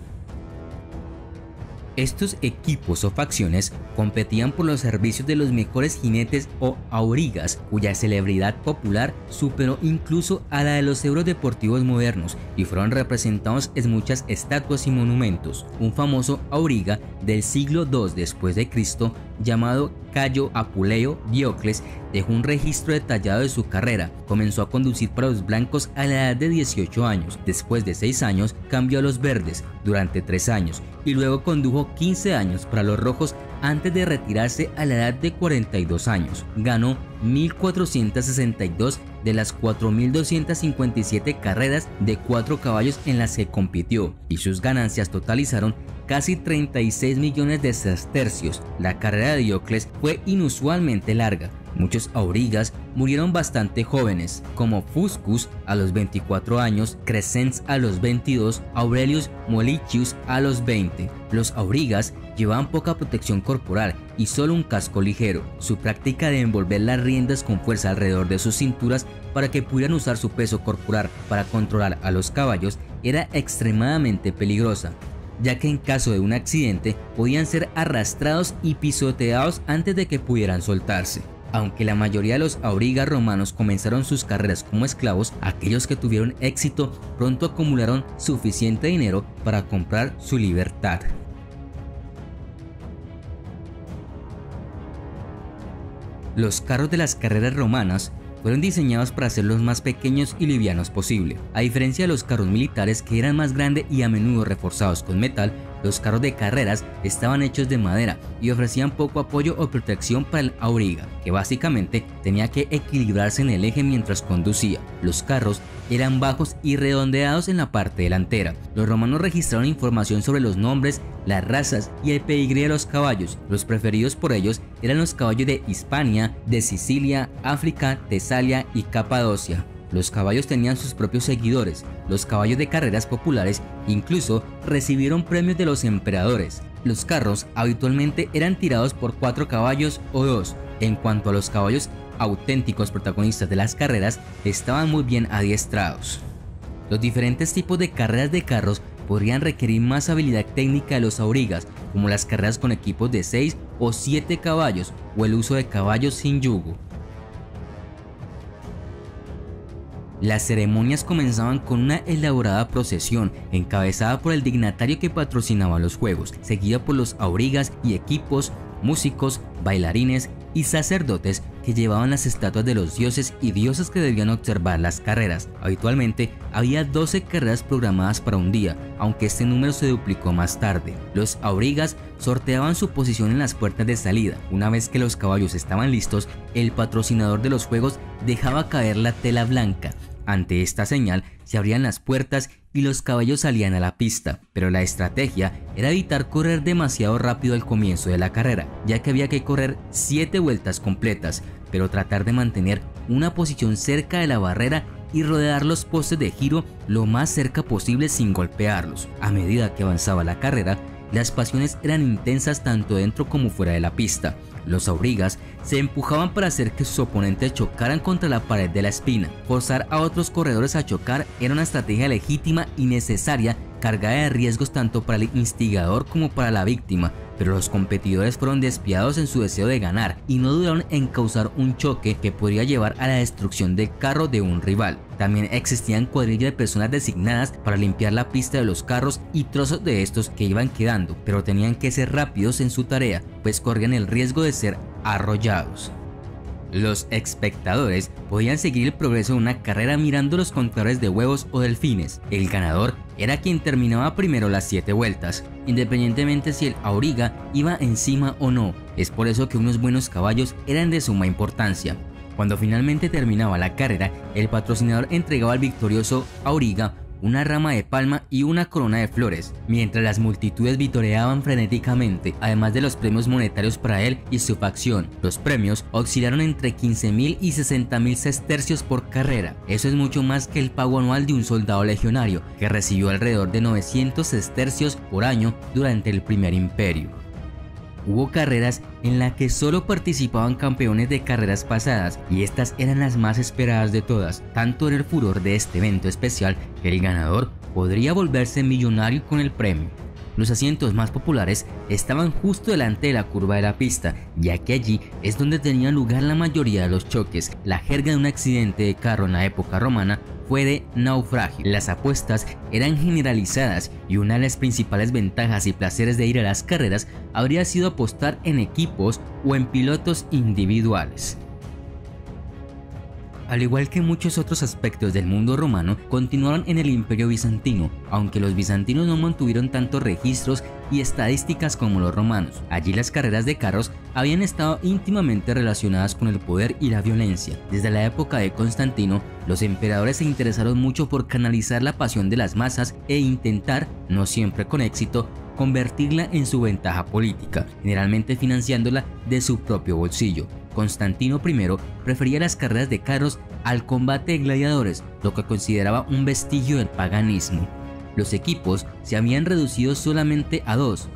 Estos equipos o facciones competían por los servicios de los mejores jinetes o aurigas, cuya celebridad popular superó incluso a la de los euros deportivos modernos y fueron representados en muchas estatuas y monumentos. Un famoso auriga del siglo II después de Cristo, llamado Cayo Apuleo Diocles, dejó un registro detallado de su carrera. Comenzó a conducir para los blancos a la edad de 18 años. Después de 6 años cambió a los verdes durante 3 años y luego condujo 15 años para los rojos antes de retirarse a la edad de 42 años. Ganó 1462 de las 4.257 carreras de 4 caballos en las que compitió, y sus ganancias totalizaron casi 36 millones de sestercios. La carrera de Diocles fue inusualmente larga. Muchos aurigas murieron bastante jóvenes, como Fuscus a los 24 años, Crescens a los 22, Aurelius Molicius a los 20. Los aurigas llevaban poca protección corporal y solo un casco ligero. Su práctica de envolver las riendas con fuerza alrededor de sus cinturas para que pudieran usar su peso corporal para controlar a los caballos era extremadamente peligrosa, ya que en caso de un accidente podían ser arrastrados y pisoteados antes de que pudieran soltarse. Aunque la mayoría de los aurigas romanos comenzaron sus carreras como esclavos, aquellos que tuvieron éxito pronto acumularon suficiente dinero para comprar su libertad. Los carros de las carreras romanas fueron diseñados para ser los más pequeños y livianos posible. A diferencia de los carros militares, que eran más grandes y a menudo reforzados con metal, los carros de carreras estaban hechos de madera y ofrecían poco apoyo o protección para el auriga, que básicamente tenía que equilibrarse en el eje mientras conducía. Los carros eran bajos y redondeados en la parte delantera. Los romanos registraron información sobre los nombres, las razas y el pedigrí de los caballos. Los preferidos por ellos eran los caballos de Hispania, de Sicilia, África, Tesalia y Capadocia. Los caballos tenían sus propios seguidores. Los caballos de carreras populares incluso recibieron premios de los emperadores. Los carros habitualmente eran tirados por 4 caballos o 2. En cuanto a los caballos auténticos protagonistas de las carreras, estaban muy bien adiestrados. Los diferentes tipos de carreras de carros podrían requerir más habilidad técnica de los aurigas, como las carreras con equipos de 6 o 7 caballos o el uso de caballos sin yugo. Las ceremonias comenzaban con una elaborada procesión encabezada por el dignatario que patrocinaba los juegos, seguida por los aurigas y equipos, músicos, bailarines y sacerdotes que llevaban las estatuas de los dioses y diosas que debían observar las carreras. Habitualmente había 12 carreras programadas para un día, aunque este número se duplicó más tarde. Los aurigas sorteaban su posición en las puertas de salida. Una vez que los caballos estaban listos, el patrocinador de los juegos dejaba caer la tela blanca. Ante esta señal se abrían las puertas y los caballos salían a la pista, pero la estrategia era evitar correr demasiado rápido al comienzo de la carrera, ya que había que correr 7 vueltas completas, pero tratar de mantener una posición cerca de la barrera y rodear los postes de giro lo más cerca posible sin golpearlos. A medida que avanzaba la carrera, las pasiones eran intensas tanto dentro como fuera de la pista. Los aurigas se empujaban para hacer que sus oponentes chocaran contra la pared de la espina. Forzar a otros corredores a chocar era una estrategia legítima y necesaria, cargada de riesgos tanto para el instigador como para la víctima, pero los competidores fueron despiadados en su deseo de ganar y no dudaron en causar un choque que podría llevar a la destrucción del carro de un rival. También existían cuadrillas de personas designadas para limpiar la pista de los carros y trozos de estos que iban quedando, pero tenían que ser rápidos en su tarea, pues corrían el riesgo de ser arrollados. Los espectadores podían seguir el progreso de una carrera mirando los contadores de huevos o delfines. El ganador era quien terminaba primero las 7 vueltas, independientemente si el auriga iba encima o no. Es por eso que unos buenos caballos eran de suma importancia. Cuando finalmente terminaba la carrera, el patrocinador entregaba al victorioso auriga una rama de palma y una corona de flores, mientras las multitudes vitoreaban frenéticamente, además de los premios monetarios para él y su facción. Los premios oscilaron entre 15.000 y 60.000 sestercios por carrera. Eso es mucho más que el pago anual de un soldado legionario, que recibió alrededor de 900 sestercios por año durante el Primer Imperio. Hubo carreras en las que solo participaban campeones de carreras pasadas, y estas eran las más esperadas de todas. Tanto era el furor de este evento especial que el ganador podría volverse millonario con el premio. Los asientos más populares estaban justo delante de la curva de la pista, ya que allí es donde tenían lugar la mayoría de los choques. La jerga de un accidente de carro en la época romana fue de naufragio. Las apuestas eran generalizadas y una de las principales ventajas y placeres de ir a las carreras habría sido apostar en equipos o en pilotos individuales. Al igual que muchos otros aspectos del mundo romano, continuaron en el Imperio Bizantino, aunque los bizantinos no mantuvieron tantos registros y estadísticas como los romanos. Allí las carreras de carros habían estado íntimamente relacionadas con el poder y la violencia. Desde la época de Constantino, los emperadores se interesaron mucho por canalizar la pasión de las masas e intentar, no siempre con éxito, convertirla en su ventaja política, generalmente financiándola de su propio bolsillo. Constantino I prefería las carreras de carros al combate de gladiadores, lo que consideraba un vestigio del paganismo. Los equipos se habían reducido solamente a dos,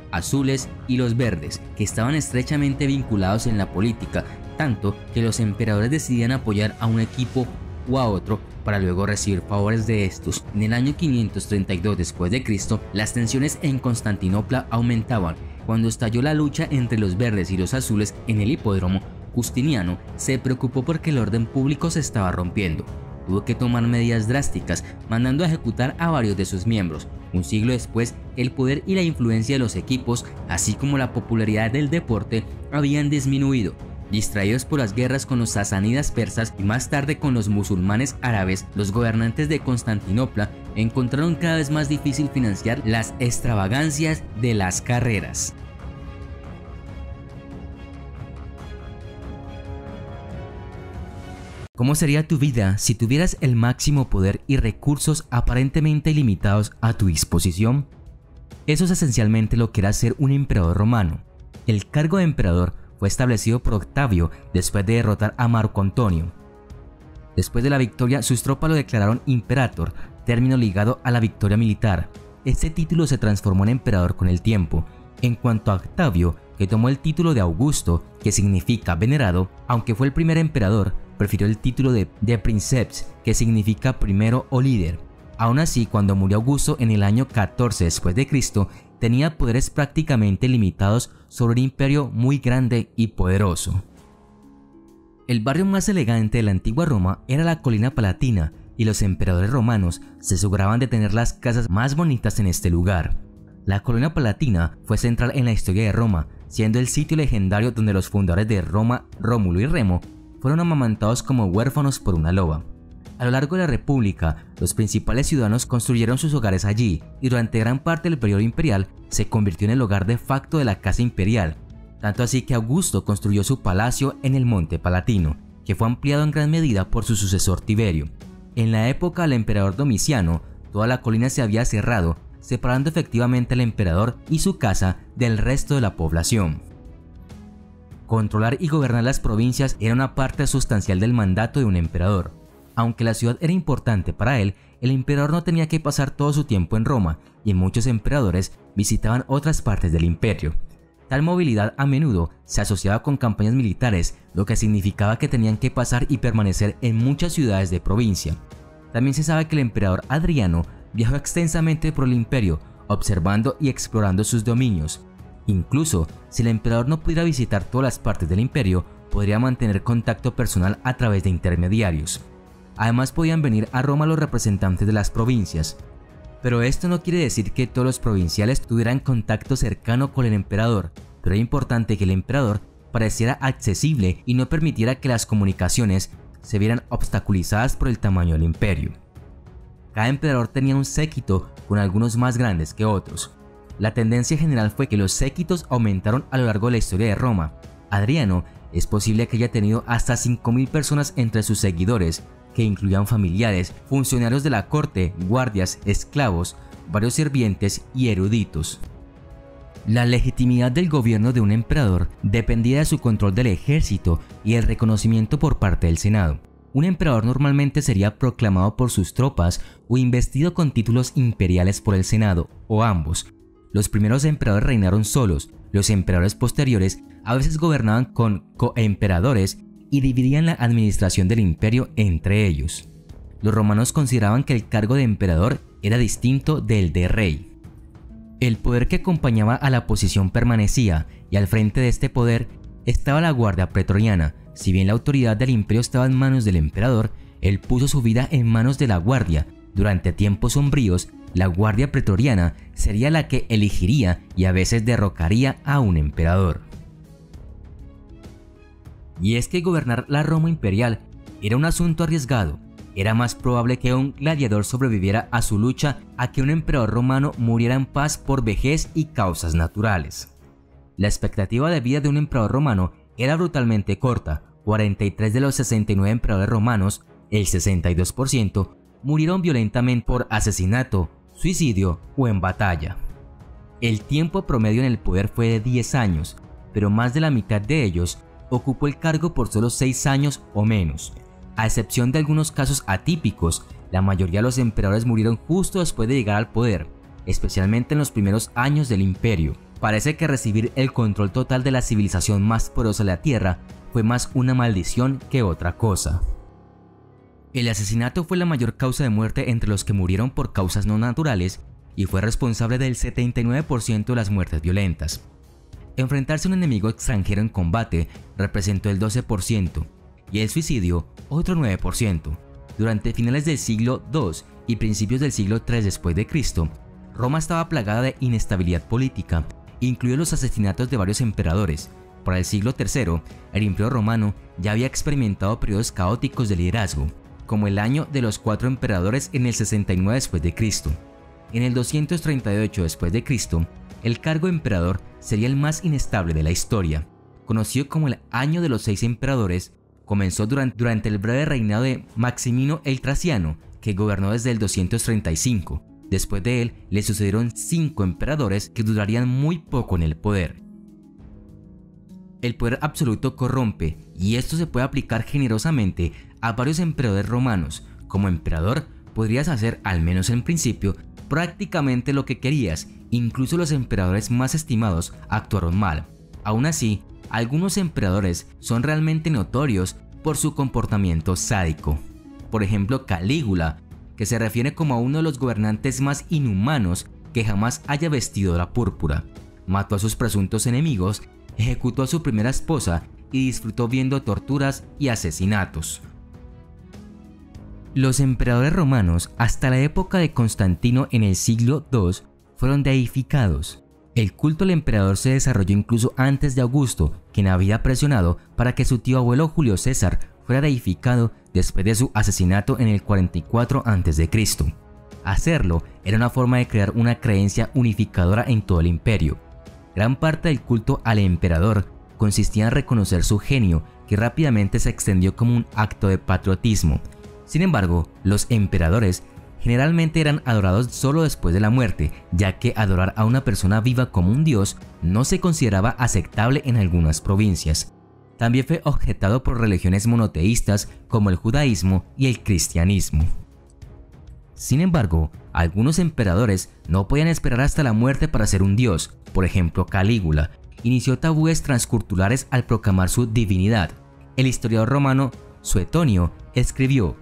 azules y los verdes, que estaban estrechamente vinculados en la política, tanto que los emperadores decidían apoyar a un equipo o a otro para luego recibir favores de estos. En el año 532 después de Cristo, las tensiones en Constantinopla aumentaban. Cuando estalló la lucha entre los verdes y los azules en el hipódromo, Justiniano se preocupó porque el orden público se estaba rompiendo. Tuvo que tomar medidas drásticas, mandando a ejecutar a varios de sus miembros. Un siglo después, el poder y la influencia de los equipos, así como la popularidad del deporte, habían disminuido. Distraídos por las guerras con los sasánidas persas y más tarde con los musulmanes árabes, los gobernantes de Constantinopla encontraron cada vez más difícil financiar las extravagancias de las carreras. ¿Cómo sería tu vida si tuvieras el máximo poder y recursos aparentemente ilimitados a tu disposición? Eso es esencialmente lo que era ser un emperador romano. El cargo de emperador fue establecido por Octavio después de derrotar a Marco Antonio. Después de la victoria, sus tropas lo declararon imperator, término ligado a la victoria militar. Este título se transformó en emperador con el tiempo. En cuanto a Octavio, que tomó el título de Augusto, que significa venerado, aunque fue el primer emperador, prefirió el título de Princeps, que significa primero o líder. Aún así, cuando murió Augusto en el año 14 después de Cristo, tenía poderes prácticamente limitados sobre un imperio muy grande y poderoso. El barrio más elegante de la antigua Roma era la colina Palatina, y los emperadores romanos se aseguraban de tener las casas más bonitas en este lugar. La colina Palatina fue central en la historia de Roma, siendo el sitio legendario donde los fundadores de Roma, Rómulo y Remo, fueron amamantados como huérfanos por una loba. A lo largo de la República, los principales ciudadanos construyeron sus hogares allí, y durante gran parte del periodo imperial se convirtió en el hogar de facto de la casa imperial, tanto así que Augusto construyó su palacio en el Monte Palatino, que fue ampliado en gran medida por su sucesor Tiberio. En la época del emperador Domiciano, toda la colina se había cerrado, separando efectivamente al emperador y su casa del resto de la población. Controlar y gobernar las provincias era una parte sustancial del mandato de un emperador. Aunque la ciudad era importante para él, el emperador no tenía que pasar todo su tiempo en Roma, y muchos emperadores visitaban otras partes del imperio. Tal movilidad a menudo se asociaba con campañas militares, lo que significaba que tenían que pasar y permanecer en muchas ciudades de provincia. También se sabe que el emperador Adriano viajó extensamente por el imperio, observando y explorando sus dominios. Incluso, si el emperador no pudiera visitar todas las partes del imperio, podría mantener contacto personal a través de intermediarios. Además, podían venir a Roma los representantes de las provincias. Pero esto no quiere decir que todos los provinciales tuvieran contacto cercano con el emperador, pero es importante que el emperador pareciera accesible y no permitiera que las comunicaciones se vieran obstaculizadas por el tamaño del imperio. Cada emperador tenía un séquito, con algunos más grandes que otros. La tendencia general fue que los séquitos aumentaron a lo largo de la historia de Roma. Adriano es posible que haya tenido hasta 5.000 personas entre sus seguidores, que incluían familiares, funcionarios de la corte, guardias, esclavos, varios sirvientes y eruditos. La legitimidad del gobierno de un emperador dependía de su control del ejército y el reconocimiento por parte del Senado. Un emperador normalmente sería proclamado por sus tropas o investido con títulos imperiales por el Senado, o ambos. Los primeros emperadores reinaron solos, los emperadores posteriores a veces gobernaban con coemperadores y dividían la administración del imperio entre ellos. Los romanos consideraban que el cargo de emperador era distinto del de rey. El poder que acompañaba a la posición permanecía, y al frente de este poder estaba la guardia pretoriana. Si bien la autoridad del imperio estaba en manos del emperador, él puso su vida en manos de la guardia. Durante tiempos sombríos, la guardia pretoriana sería la que elegiría y a veces derrocaría a un emperador. Y es que gobernar la Roma imperial Era un asunto arriesgado. Era más probable que un gladiador sobreviviera a su lucha a que un emperador romano muriera en paz por vejez y causas naturales. La expectativa de vida de un emperador romano era brutalmente corta. 43 de los 69 emperadores romanos, el 62%, murieron violentamente por asesinato, suicidio o en batalla. El tiempo promedio en el poder fue de 10 años, pero más de la mitad de ellos ocupó el cargo por solo 6 años o menos. A excepción de algunos casos atípicos, la mayoría de los emperadores murieron justo después de llegar al poder, especialmente en los primeros años del imperio. Parece que recibir el control total de la civilización más poderosa de la Tierra fue más una maldición que otra cosa. El asesinato fue la mayor causa de muerte entre los que murieron por causas no naturales y fue responsable del 79% de las muertes violentas. Enfrentarse a un enemigo extranjero en combate representó el 12% y el suicidio otro 9%. Durante finales del siglo II y principios del siglo III después de Cristo, Roma estaba plagada de inestabilidad política, incluidos los asesinatos de varios emperadores. Para el siglo III, el Imperio Romano ya había experimentado periodos caóticos de liderazgo, como el año de los 4 emperadores en el 69 después de Cristo. En el 238 después de Cristo, el cargo de emperador sería el más inestable de la historia. Conocido como el año de los 6 emperadores, comenzó durante el breve reinado de Maximino el Traciano, que gobernó desde el 235. Después de él, le sucedieron 5 emperadores que durarían muy poco en el poder. El poder absoluto corrompe, y esto se puede aplicar generosamente a varios emperadores romanos. Como emperador, podrías hacer, al menos en principio, prácticamente lo que querías. Incluso los emperadores más estimados actuaron mal. Aún así, algunos emperadores son realmente notorios por su comportamiento sádico. Por ejemplo, Calígula, que se refiere como a uno de los gobernantes más inhumanos que jamás haya vestido la púrpura. Mató a sus presuntos enemigos, ejecutó a su primera esposa y disfrutó viendo torturas y asesinatos. Los emperadores romanos, hasta la época de Constantino en el siglo II, fueron deificados. El culto al emperador se desarrolló incluso antes de Augusto, quien había presionado para que su tío abuelo Julio César fuera deificado después de su asesinato en el 44 a.C. Hacerlo era una forma de crear una creencia unificadora en todo el imperio. Gran parte del culto al emperador consistía en reconocer su genio, que rápidamente se extendió como un acto de patriotismo. Sin embargo, los emperadores generalmente eran adorados solo después de la muerte, ya que adorar a una persona viva como un dios no se consideraba aceptable en algunas provincias. También fue objetado por religiones monoteístas como el judaísmo y el cristianismo. Sin embargo, algunos emperadores no podían esperar hasta la muerte para ser un dios. Por ejemplo, Calígula inició tabúes transculturales al proclamar su divinidad. El historiador romano Suetonio escribió: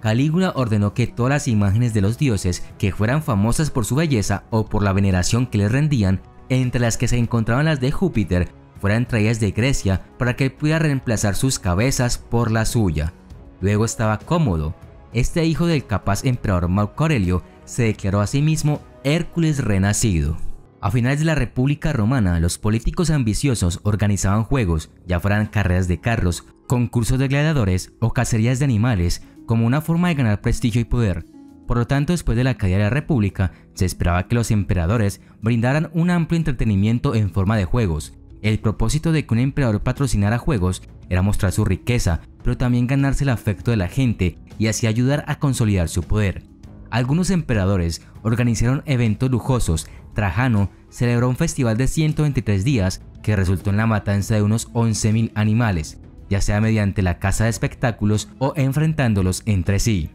Calígula ordenó que todas las imágenes de los dioses que fueran famosas por su belleza o por la veneración que les rendían, entre las que se encontraban las de Júpiter, fueran traídas de Grecia para que él pudiera reemplazar sus cabezas por la suya. Luego estaba Cómodo. Este hijo del capaz emperador Marco Aurelio se declaró a sí mismo Hércules renacido. A finales de la República Romana, los políticos ambiciosos organizaban juegos, ya fueran carreras de carros, concursos de gladiadores o cacerías de animales, como una forma de ganar prestigio y poder. Por lo tanto, después de la caída de la República, se esperaba que los emperadores brindaran un amplio entretenimiento en forma de juegos. El propósito de que un emperador patrocinara juegos era mostrar su riqueza, pero también ganarse el afecto de la gente y así ayudar a consolidar su poder. Algunos emperadores organizaron eventos lujosos. Trajano celebró un festival de 123 días que resultó en la matanza de unos 11.000 animales, ya sea mediante la caza de espectáculos o enfrentándolos entre sí.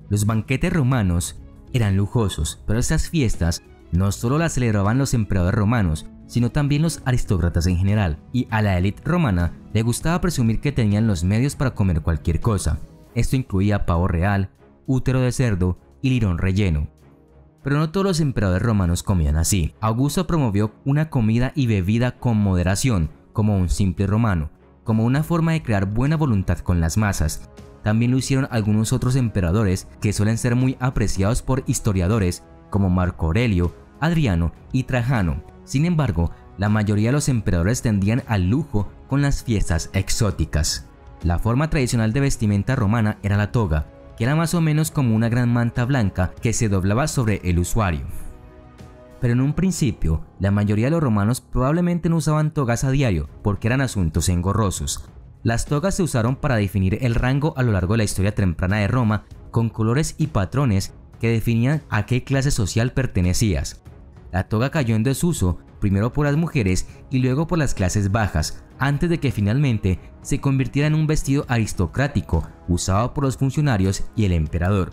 Los banquetes romanos eran lujosos, pero estas fiestas no solo las celebraban los emperadores romanos, sino también los aristócratas en general, y a la élite romana le gustaba presumir que tenían los medios para comer cualquier cosa. Esto incluía pavo real, útero de cerdo y lirón relleno. Pero no todos los emperadores romanos comían así. Augusto promovió una comida y bebida con moderación, como un simple romano, como una forma de crear buena voluntad con las masas. También lo hicieron algunos otros emperadores que suelen ser muy apreciados por historiadores como Marco Aurelio, Adriano y Trajano. Sin embargo, la mayoría de los emperadores tendían al lujo con las fiestas exóticas. La forma tradicional de vestimenta romana era la toga, que era más o menos como una gran manta blanca que se doblaba sobre el usuario. Pero en un principio, la mayoría de los romanos probablemente no usaban togas a diario porque eran asuntos engorrosos. Las togas se usaron para definir el rango a lo largo de la historia temprana de Roma, con colores y patrones que definían a qué clase social pertenecías. La toga cayó en desuso primero por las mujeres y luego por las clases bajas, antes de que finalmente se convirtiera en un vestido aristocrático usado por los funcionarios y el emperador.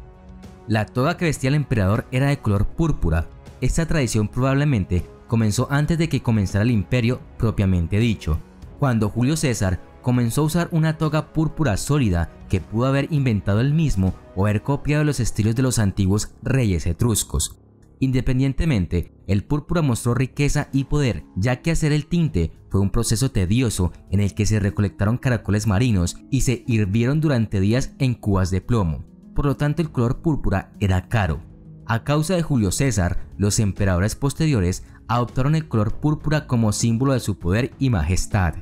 La toga que vestía el emperador era de color púrpura. Esta tradición probablemente comenzó antes de que comenzara el imperio propiamente dicho, cuando Julio César comenzó a usar una toga púrpura sólida que pudo haber inventado él mismo o haber copiado los estilos de los antiguos reyes etruscos. Independientemente, el púrpura mostró riqueza y poder, ya que hacer el tinte fue un proceso tedioso en el que se recolectaron caracoles marinos y se hirvieron durante días en cubas de plomo. Por lo tanto, el color púrpura era caro. A causa de Julio César, los emperadores posteriores adoptaron el color púrpura como símbolo de su poder y majestad.